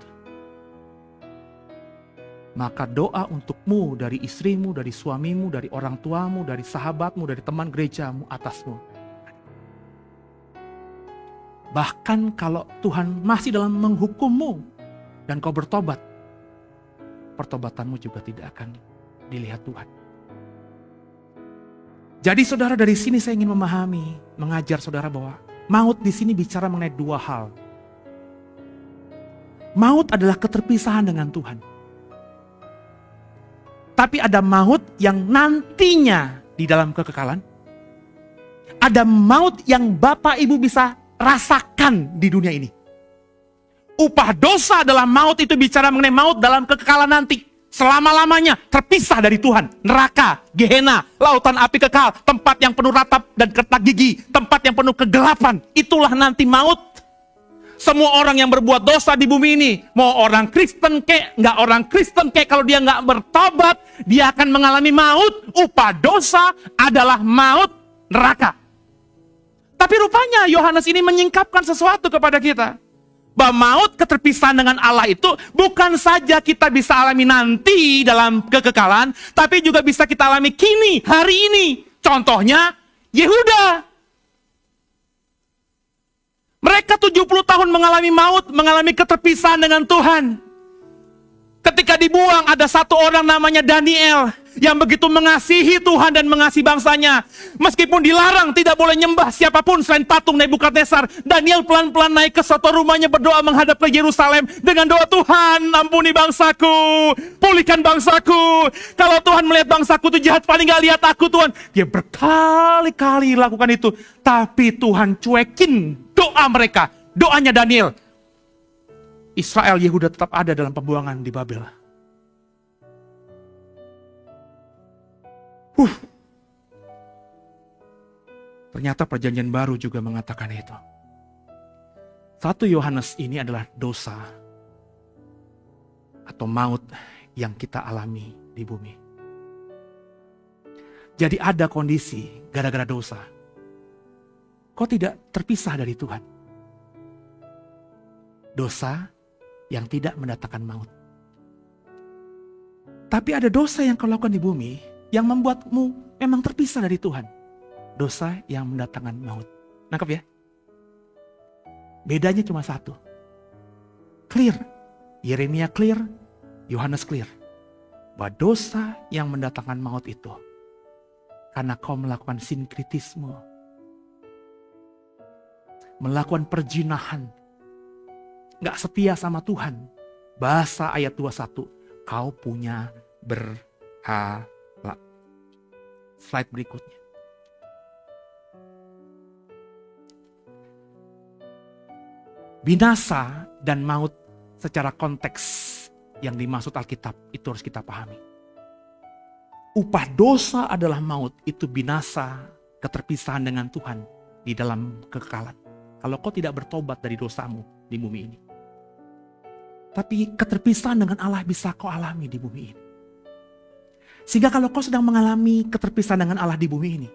[SPEAKER 1] maka doa untukmu dari istrimu, dari suamimu, dari orang tuamu, dari sahabatmu, dari teman gerejamu atasmu. Bahkan kalau Tuhan masih dalam menghukummu dan kau bertobat, pertobatanmu juga tidak akan dilihat Tuhan. Jadi saudara, dari sini saya ingin memahami, mengajar saudara bahwa maut di sini bicara mengenai dua hal. Maut adalah keterpisahan dengan Tuhan. Tapi ada maut yang nantinya di dalam kekekalan. Ada maut yang Bapak Ibu bisa rasakan di dunia ini. Upah dosa adalah maut, itu bicara mengenai maut dalam kekekalan nanti. Selama-lamanya terpisah dari Tuhan. Neraka, Gehenna, lautan api kekal, tempat yang penuh ratap dan ketak gigi, tempat yang penuh kegelapan. Itulah nanti maut. Semua orang yang berbuat dosa di bumi ini, mau orang Kristen kek, nggak orang Kristen kek, kalau dia nggak bertobat, dia akan mengalami maut. Upah dosa adalah maut, neraka. Tapi rupanya Yohanes ini menyingkapkan sesuatu kepada kita. Bahwa maut, keterpisahan dengan Allah itu bukan saja kita bisa alami nanti dalam kekekalan, tapi juga bisa kita alami kini, hari ini. Contohnya, Yehuda. Mereka 70 tahun mengalami maut, mengalami keterpisahan dengan Tuhan. Ketika dibuang, ada satu orang namanya Daniel yang begitu mengasihi Tuhan dan mengasihi bangsanya. Meskipun dilarang tidak boleh nyembah siapapun selain patung Nebukadnezar, Daniel pelan-pelan naik ke suatu rumahnya, berdoa menghadap ke Yerusalem dengan doa, Tuhan ampuni bangsaku, pulihkan bangsaku. Kalau Tuhan melihat bangsaku itu jahat, paling gak lihat aku Tuhan. Dia berkali-kali lakukan itu, tapi Tuhan cuekin doa mereka, doanya Daniel. Israel, Yehuda tetap ada dalam pembuangan di Babel. Ternyata perjanjian baru juga mengatakan itu. 1 Yohanes ini adalah dosa atau maut yang kita alami di bumi. Jadi ada kondisi gara-gara dosa. Kau tidak terpisah dari Tuhan. Dosa yang tidak mendatangkan maut. Tapi ada dosa yang kau lakukan di bumi yang membuatmu memang terpisah dari Tuhan. Dosa yang mendatangkan maut. Nangkep ya? Bedanya cuma satu. Clear. Yeremia clear, Yohanes clear. Bahwa dosa yang mendatangkan maut itu karena kau melakukan sinkritisme, melakukan perjinahan, gak setia sama Tuhan. Bahasa ayat 21, kau punya berhala. Slide berikutnya. Binasa dan maut secara konteks yang dimaksud Alkitab itu harus kita pahami. Upah dosa adalah maut, itu binasa, keterpisahan dengan Tuhan di dalam kekekalan. Kalau kau tidak bertobat dari dosamu di bumi ini. Tapi keterpisahan dengan Allah bisa kau alami di bumi ini. Sehingga kalau kau sedang mengalami keterpisahan dengan Allah di bumi ini,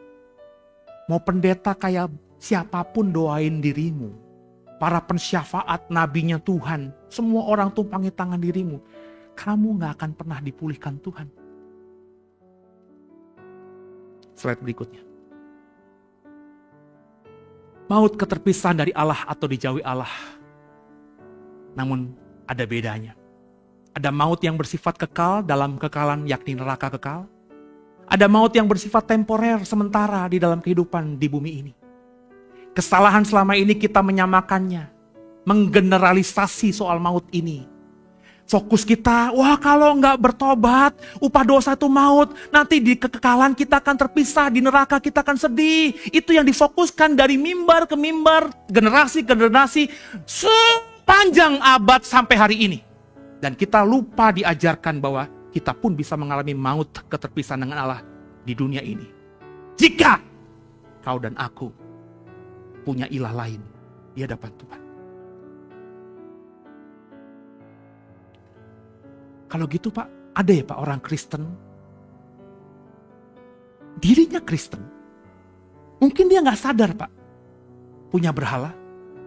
[SPEAKER 1] mau pendeta kayak siapapun doain dirimu, para pensyafaat nabinya Tuhan, semua orang tumpangi tangan dirimu, kamu gak akan pernah dipulihkan Tuhan. Slide berikutnya. Maut keterpisahan dari Allah atau dijauhi Allah. Namun ada bedanya. Ada maut yang bersifat kekal dalam kekalan, yakni neraka kekal. Ada maut yang bersifat temporer sementara di dalam kehidupan di bumi ini. Kesalahan selama ini kita menyamakannya, menggeneralisasi soal maut ini. Fokus kita, wah kalau nggak bertobat, upah dosa itu maut. Nanti di kekekalan kita akan terpisah, di neraka kita akan sedih. Itu yang difokuskan dari mimbar ke mimbar, generasi ke generasi, sepanjang abad sampai hari ini. Dan kita lupa diajarkan bahwa kita pun bisa mengalami maut keterpisahan dengan Allah di dunia ini. Jika kau dan aku punya ilah lain di hadapan Tuhan. Kalau gitu Pak, ada ya Pak orang Kristen, dirinya Kristen, mungkin dia gak sadar Pak, punya berhala,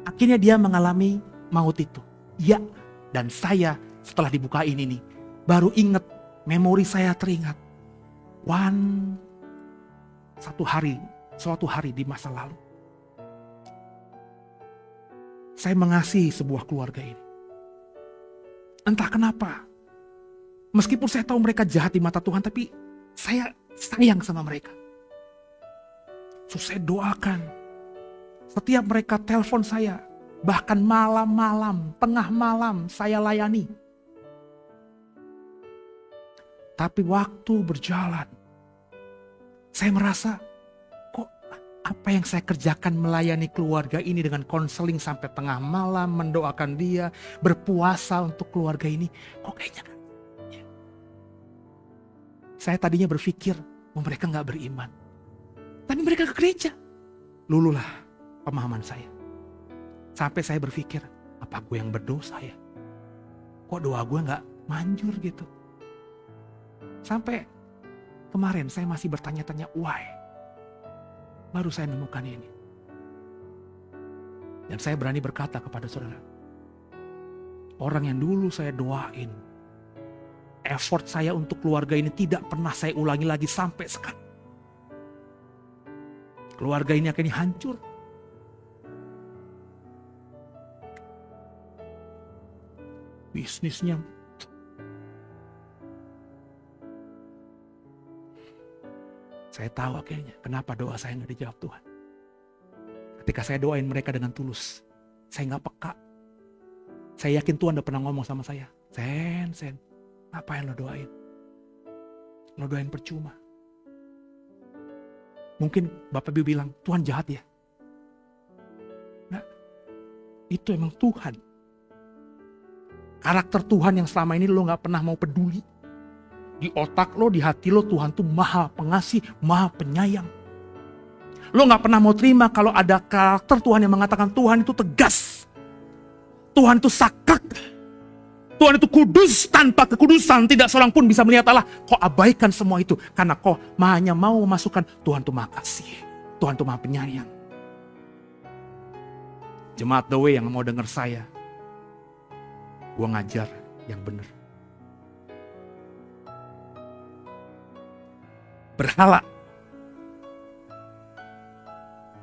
[SPEAKER 1] akhirnya dia mengalami maut itu. Ya, dan saya setelah dibukain ini, baru ingat, memori saya teringat. Suatu hari di masa lalu, saya mengasihi sebuah keluarga ini. Entah kenapa, meskipun saya tahu mereka jahat di mata Tuhan, tapi saya sayang sama mereka. So, saya doakan. Setiap mereka telepon saya, bahkan malam-malam, tengah malam saya layani. Tapi waktu berjalan, saya merasa, kok apa yang saya kerjakan melayani keluarga ini dengan konseling sampai tengah malam, mendoakan dia, berpuasa untuk keluarga ini, kok kayaknya saya tadinya berpikir, mereka gak beriman. Tapi mereka ke gereja. Lululah pemahaman saya. Sampai saya berpikir, apa gue yang berdosa ya? Kok doa gue gak manjur gitu? Sampai kemarin saya masih bertanya-tanya, why? Baru saya nemukan ini. Dan saya berani berkata kepada saudara, orang yang dulu saya doain, effort saya untuk keluarga ini tidak pernah saya ulangi lagi sampai sekarang. Keluarga ini akan hancur. Bisnisnya saya tahu akhirnya kenapa doa saya gak dijawab Tuhan. Ketika saya doain mereka dengan tulus, saya gak peka. Saya yakin Tuhan udah pernah ngomong sama saya, Sen, apa yang lo doain? Lo doain percuma. Mungkin Bapak Ibu bilang, Tuhan jahat ya? Nah, itu emang Tuhan. Karakter Tuhan yang selama ini lo gak pernah mau peduli. Di otak lo, di hati lo, Tuhan tuh maha pengasih, maha penyayang. Lo gak pernah mau terima kalau ada karakter Tuhan yang mengatakan Tuhan itu tegas. Tuhan itu sakak. Tuhan itu kudus, tanpa kekudusan tidak seorang pun bisa melihat Allah. Kau abaikan semua itu karena kau hanya mau memasukkan Tuhan itu maha kasih, Tuhan itu maha penyayang. Jemaat The Way yang mau dengar saya, gue ngajar yang benar. Berhala.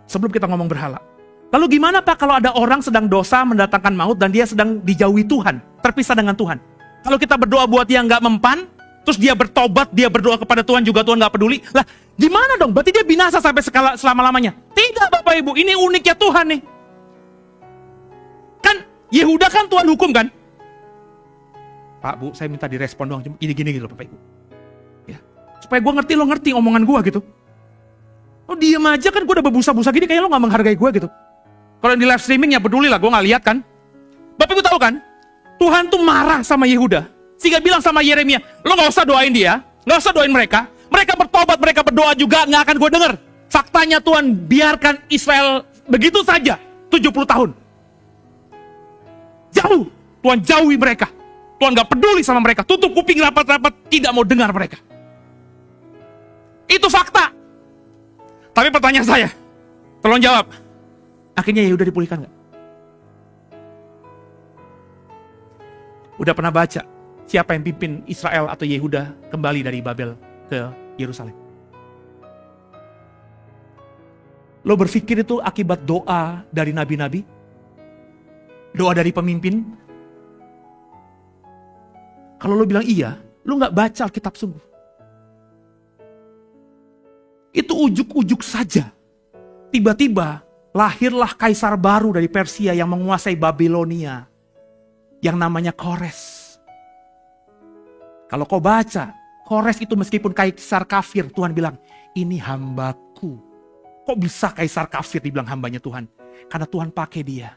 [SPEAKER 1] Sebelum kita ngomong berhala, Lalu gimana Pak kalau ada orang sedang dosa mendatangkan maut dan dia sedang dijauhi Tuhan, terpisah dengan Tuhan? Kalau kita berdoa buat dia nggak mempan, terus dia bertobat, dia berdoa kepada Tuhan juga Tuhan nggak peduli, lah gimana dong? Berarti dia binasa sampai selama-lamanya? Tidak Bapak Ibu, ini uniknya Tuhan nih. Kan Yehuda kan Tuhan hukum kan? Pak Bu, saya minta direspon doang, gini-gini gitu Bapak Ibu. Ya. Supaya gue ngerti, lo ngerti omongan gue gitu. Lo diem aja kan, gue udah berbusa-busa gini, kayak lo gak menghargai gue gitu. Kalau di live streaming ya peduli lah, gue gak lihat kan. Bapak Ibu tahu kan, Tuhan tuh marah sama Yehuda. Sehingga bilang sama Yeremia, lo gak usah doain dia, gak usah doain mereka. Mereka bertobat, mereka berdoa juga, gak akan gue denger. Faktanya Tuhan biarkan Israel begitu saja, 70 tahun. Jauh, Tuhan jauhi mereka. Tuhan gak peduli sama mereka, tutup kuping rapat-rapat, tidak mau dengar mereka. Itu fakta. Tapi pertanyaan saya, tolong jawab. Akhirnya Yehuda dipulihkan gak? Udah pernah baca siapa yang pimpin Israel atau Yehuda kembali dari Babel ke Yerusalem? Lo berpikir itu akibat doa dari nabi-nabi? Doa dari pemimpin? Kalau lo bilang iya, lo gak baca Alkitab sungguh. Itu ujuk-ujuk saja. Tiba-tiba lahirlah kaisar baru dari Persia yang menguasai Babilonia, yang namanya Kores. Kalau kau baca, Kores itu meskipun kaisar kafir, Tuhan bilang, ini hambaku. Kok bisa kaisar kafir dibilang hambanya Tuhan? Karena Tuhan pakai dia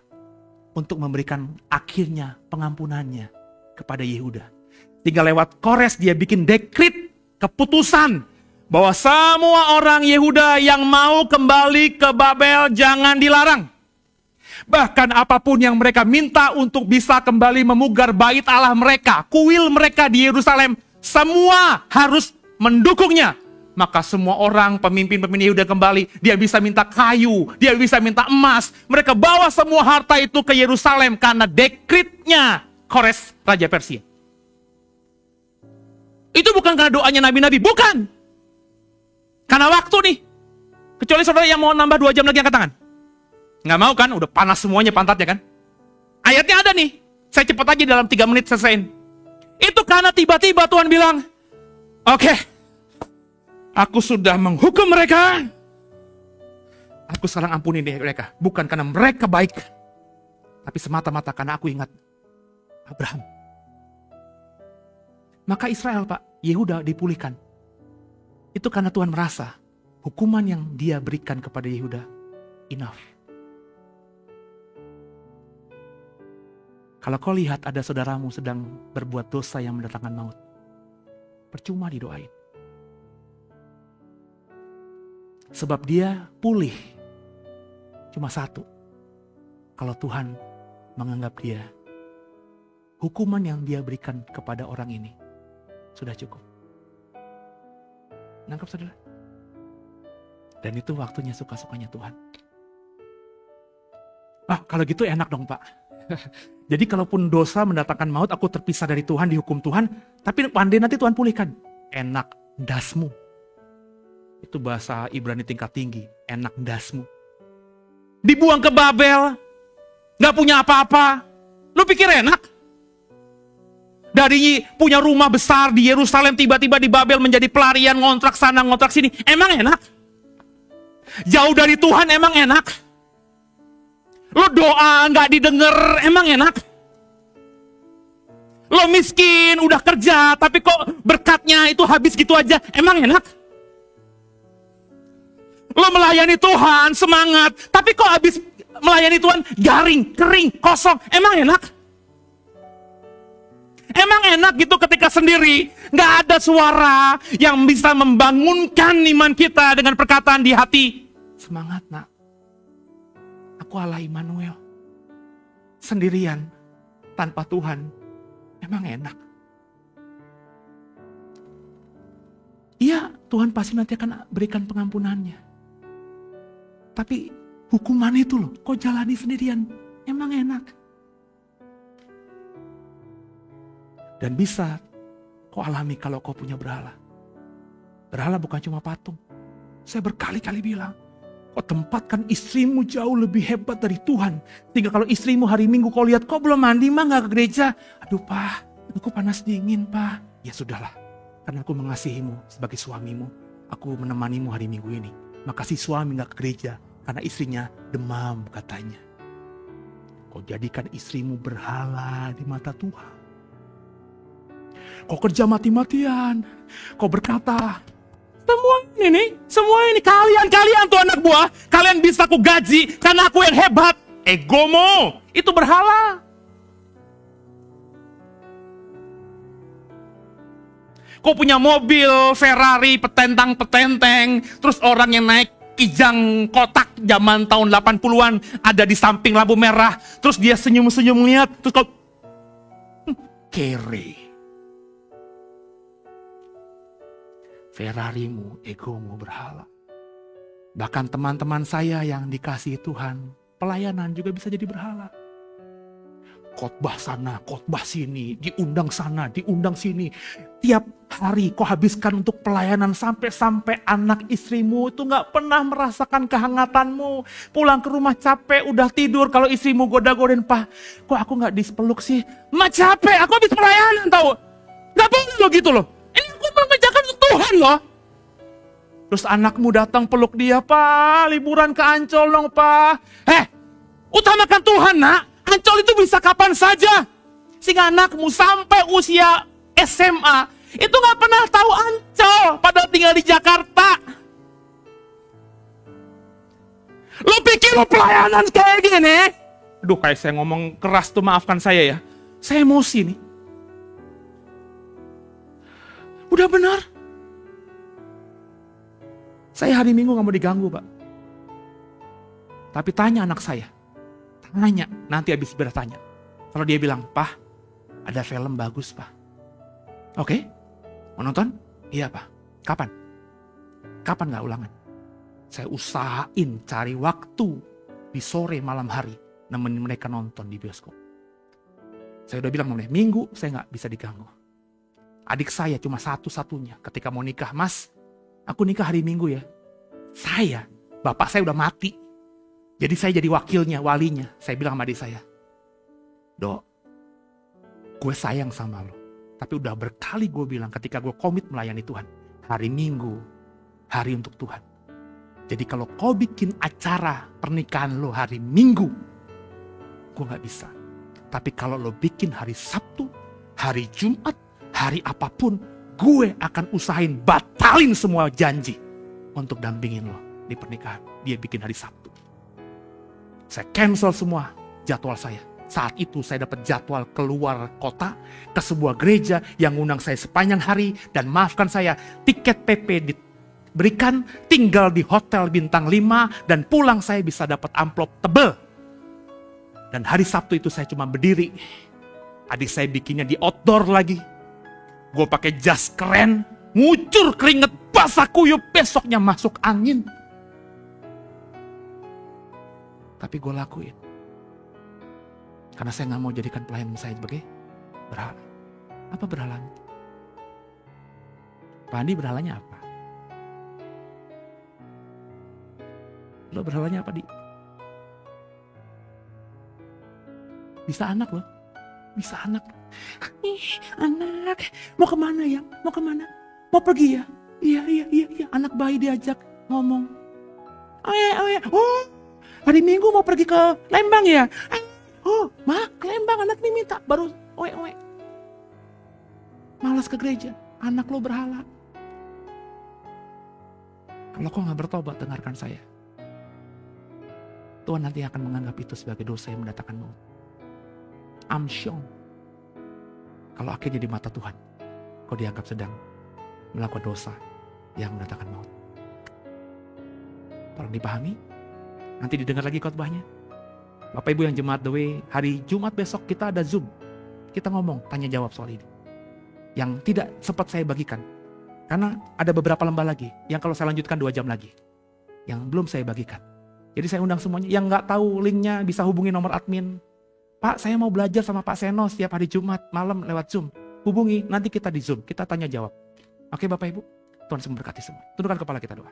[SPEAKER 1] untuk memberikan akhirnya pengampunannya kepada Yehuda. Tinggal lewat Kores dia bikin dekrit, keputusan, bahwa semua orang Yehuda yang mau kembali ke Babel jangan dilarang. Bahkan apapun yang mereka minta untuk bisa kembali memugar bait Allah mereka, kuil mereka di Yerusalem, semua harus mendukungnya. Maka semua orang, pemimpin-pemimpin Yehuda kembali, dia bisa minta kayu, dia bisa minta emas. Mereka bawa semua harta itu ke Yerusalem karena dekritnya Kores, Raja Persia. Itu bukan karena doanya nabi-nabi, bukan. Karena waktu nih. Kecuali saudara yang mau nambah 2 jam lagi angkat tangan. Nggak mau kan? Udah panas semuanya pantatnya kan? Ayatnya ada nih. Saya cepat aja dalam 3 menit selesaiin. Itu karena tiba-tiba Tuhan bilang, oke, aku sudah menghukum mereka. Aku sekarang ampuni deh mereka. Bukan karena mereka baik. Tapi semata-mata karena aku ingat Abraham. Maka Israel Pak, Yehuda dipulihkan. Itu karena Tuhan merasa hukuman yang dia berikan kepada Yehuda enough. Kalau kau lihat ada saudaramu sedang berbuat dosa yang mendatangkan maut, percuma didoain. Sebab dia pulih cuma satu. Kalau Tuhan menganggap dia, hukuman yang dia berikan kepada orang ini sudah cukup. Nangkap saudara? Dan itu waktunya suka-sukanya Tuhan. Kalau gitu enak dong Pak. Jadi kalaupun dosa mendatangkan maut, aku terpisah dari Tuhan, dihukum Tuhan, tapi pandai nanti Tuhan pulihkan. Enak dasmu. Itu bahasa Ibrani tingkat tinggi. Enak dasmu. Dibuang ke Babel, gak punya apa-apa. Lu pikir enak? Dari punya rumah besar di Yerusalem, tiba-tiba di Babel menjadi pelarian, ngontrak sana, ngontrak sini. Emang enak? Jauh dari Tuhan emang enak? Lo doa gak didengar, emang enak? Lo miskin, udah kerja, tapi kok berkatnya itu habis gitu aja, emang enak? Lo melayani Tuhan, semangat, tapi kok habis melayani Tuhan garing, kering, kosong, emang enak? Emang enak gitu ketika sendiri, gak ada suara yang bisa membangunkan iman kita dengan perkataan di hati. Semangat nak, aku Allah Immanuel. Sendirian, tanpa Tuhan, emang enak? Iya, Tuhan pasti nanti akan berikan pengampunannya. Tapi hukuman itu loh, kok jalani sendirian, emang enak? Dan bisa kau alami kalau kau punya berhala. Berhala bukan cuma patung. Saya berkali-kali bilang, Kau tempatkan istrimu jauh lebih hebat dari Tuhan. Sehingga kalau istrimu hari Minggu kau lihat, kau belum mandi mah gak ke gereja. Aduh Pak, aku panas dingin Pak. Ya sudahlah, karena aku mengasihimu sebagai suamimu. Aku menemanimu hari Minggu ini. Maka si suami gak ke gereja karena istrinya demam katanya. Kau jadikan istrimu berhala di mata Tuhan. Kau kerja mati-matian. Kau berkata, semua ini kalian tuh anak buah, kalian bisa aku gaji karena aku yang hebat. Egomu itu berhala. Kau punya mobil Ferrari petentang-petenteng, terus orang yang naik kijang kotak zaman tahun 80-an ada di samping lampu merah, terus dia senyum-senyum lihat, terus kau kere. Ferrarimu, egomu berhala. Bahkan teman-teman saya yang dikasihi Tuhan, pelayanan juga bisa jadi berhala. Khotbah sana, khotbah sini, diundang sana, diundang sini. Tiap hari kau habiskan untuk pelayanan sampai anak istrimu itu gak pernah merasakan kehangatanmu. Pulang ke rumah capek, udah tidur. Kalau istrimu goda-godain, Pak, kok aku gak dipeluk sih? Ma capek, aku habis pelayanan tau. Gak boleh lo gitu loh. Ini aku mengerjakan untuk Tuhan loh. Terus anakmu datang peluk dia, Pak, liburan ke Ancol dong, Pak. Utamakan Tuhan, nak. Ancol itu bisa kapan saja. Sehingga anakmu sampai usia SMA itu gak pernah tahu Ancol, padahal tinggal di Jakarta. Lo pikir lo pelayanan kayak gini? Aduh, kayak saya ngomong keras tuh, maafkan saya ya. Saya emosi nih. Udah benar. Saya hari Minggu gak mau diganggu, Pak. Tapi tanya anak saya. Tanya, nanti habis bertanya. Kalau dia bilang, Pak, ada film bagus, Pak. Oke, mau nonton? Iya, Pak. Kapan? Kapan gak ulangan? Saya usahain cari waktu di sore malam hari nemenin mereka nonton di bioskop. Saya udah bilang sama mereka, Minggu saya gak bisa diganggu. Adik saya cuma satu-satunya ketika mau nikah, Mas, aku nikah hari Minggu ya. Saya, bapak saya udah mati. Jadi saya jadi wakilnya, walinya. Saya bilang sama adik saya, Dok, gue sayang sama lo. Tapi udah berkali gue bilang ketika gue komit melayani Tuhan, hari Minggu, hari untuk Tuhan. Jadi kalau kau bikin acara pernikahan lo hari Minggu, gue gak bisa. Tapi kalau lo bikin hari Sabtu, hari Jumat, hari apapun, gue akan usahain batalin semua janji untuk dampingin lo di pernikahan. Dia bikin hari Sabtu. Saya cancel semua jadwal saya. Saat itu saya dapat jadwal keluar kota ke sebuah gereja yang ngundang saya sepanjang hari. Dan maafkan saya, tiket PP diberikan, tinggal di hotel bintang 5 dan pulang saya bisa dapat amplop tebel. Dan hari Sabtu itu saya cuma berdiri. Adik saya bikinnya di outdoor lagi. Gue pakai jas keren, ngucur keringet basah kuyup, besoknya masuk angin. Tapi gue lakuin. Karena saya gak mau jadikan pelayanan saya sebagai berhala. Apa berhalanya? Pak Andi berhalanya apa? Lo berhalanya apa, Di? Bisa anak loh. Bisa anak. Anak. Mau kemana ya? Mau kemana? Mau pergi ya? Iya. Anak bayi diajak ngomong. Oh, hari Minggu mau pergi ke Lembang ya? Oh, ke Lembang anak ini minta. Baru oe. Malas ke gereja. Anak lo berhala. Kalau kau gak bertobat, dengarkan saya. Tuhan nanti akan menganggap itu sebagai dosa yang mendatangkan maut. Amsyong. Kalau akhirnya di mata Tuhan, kau dianggap sedang melakukan dosa yang mendatangkan maut. Tolong dipahami. Nanti didengar lagi khotbahnya. Bapak Ibu yang jemaat The Way, hari Jumat besok kita ada Zoom. Kita ngomong, tanya jawab soal ini. Yang tidak sempat saya bagikan. Karena ada beberapa lembah lagi, yang kalau saya lanjutkan 2 jam lagi. Yang belum saya bagikan. Jadi saya undang semuanya, yang gak tahu linknya bisa hubungi nomor admin. Pak, saya mau belajar sama Pak Seno setiap hari Jumat malam lewat Zoom. Hubungi, nanti kita di Zoom, kita tanya jawab. Oke Bapak Ibu, Tuhan memberkati semua. Tundukkan kepala kita doa.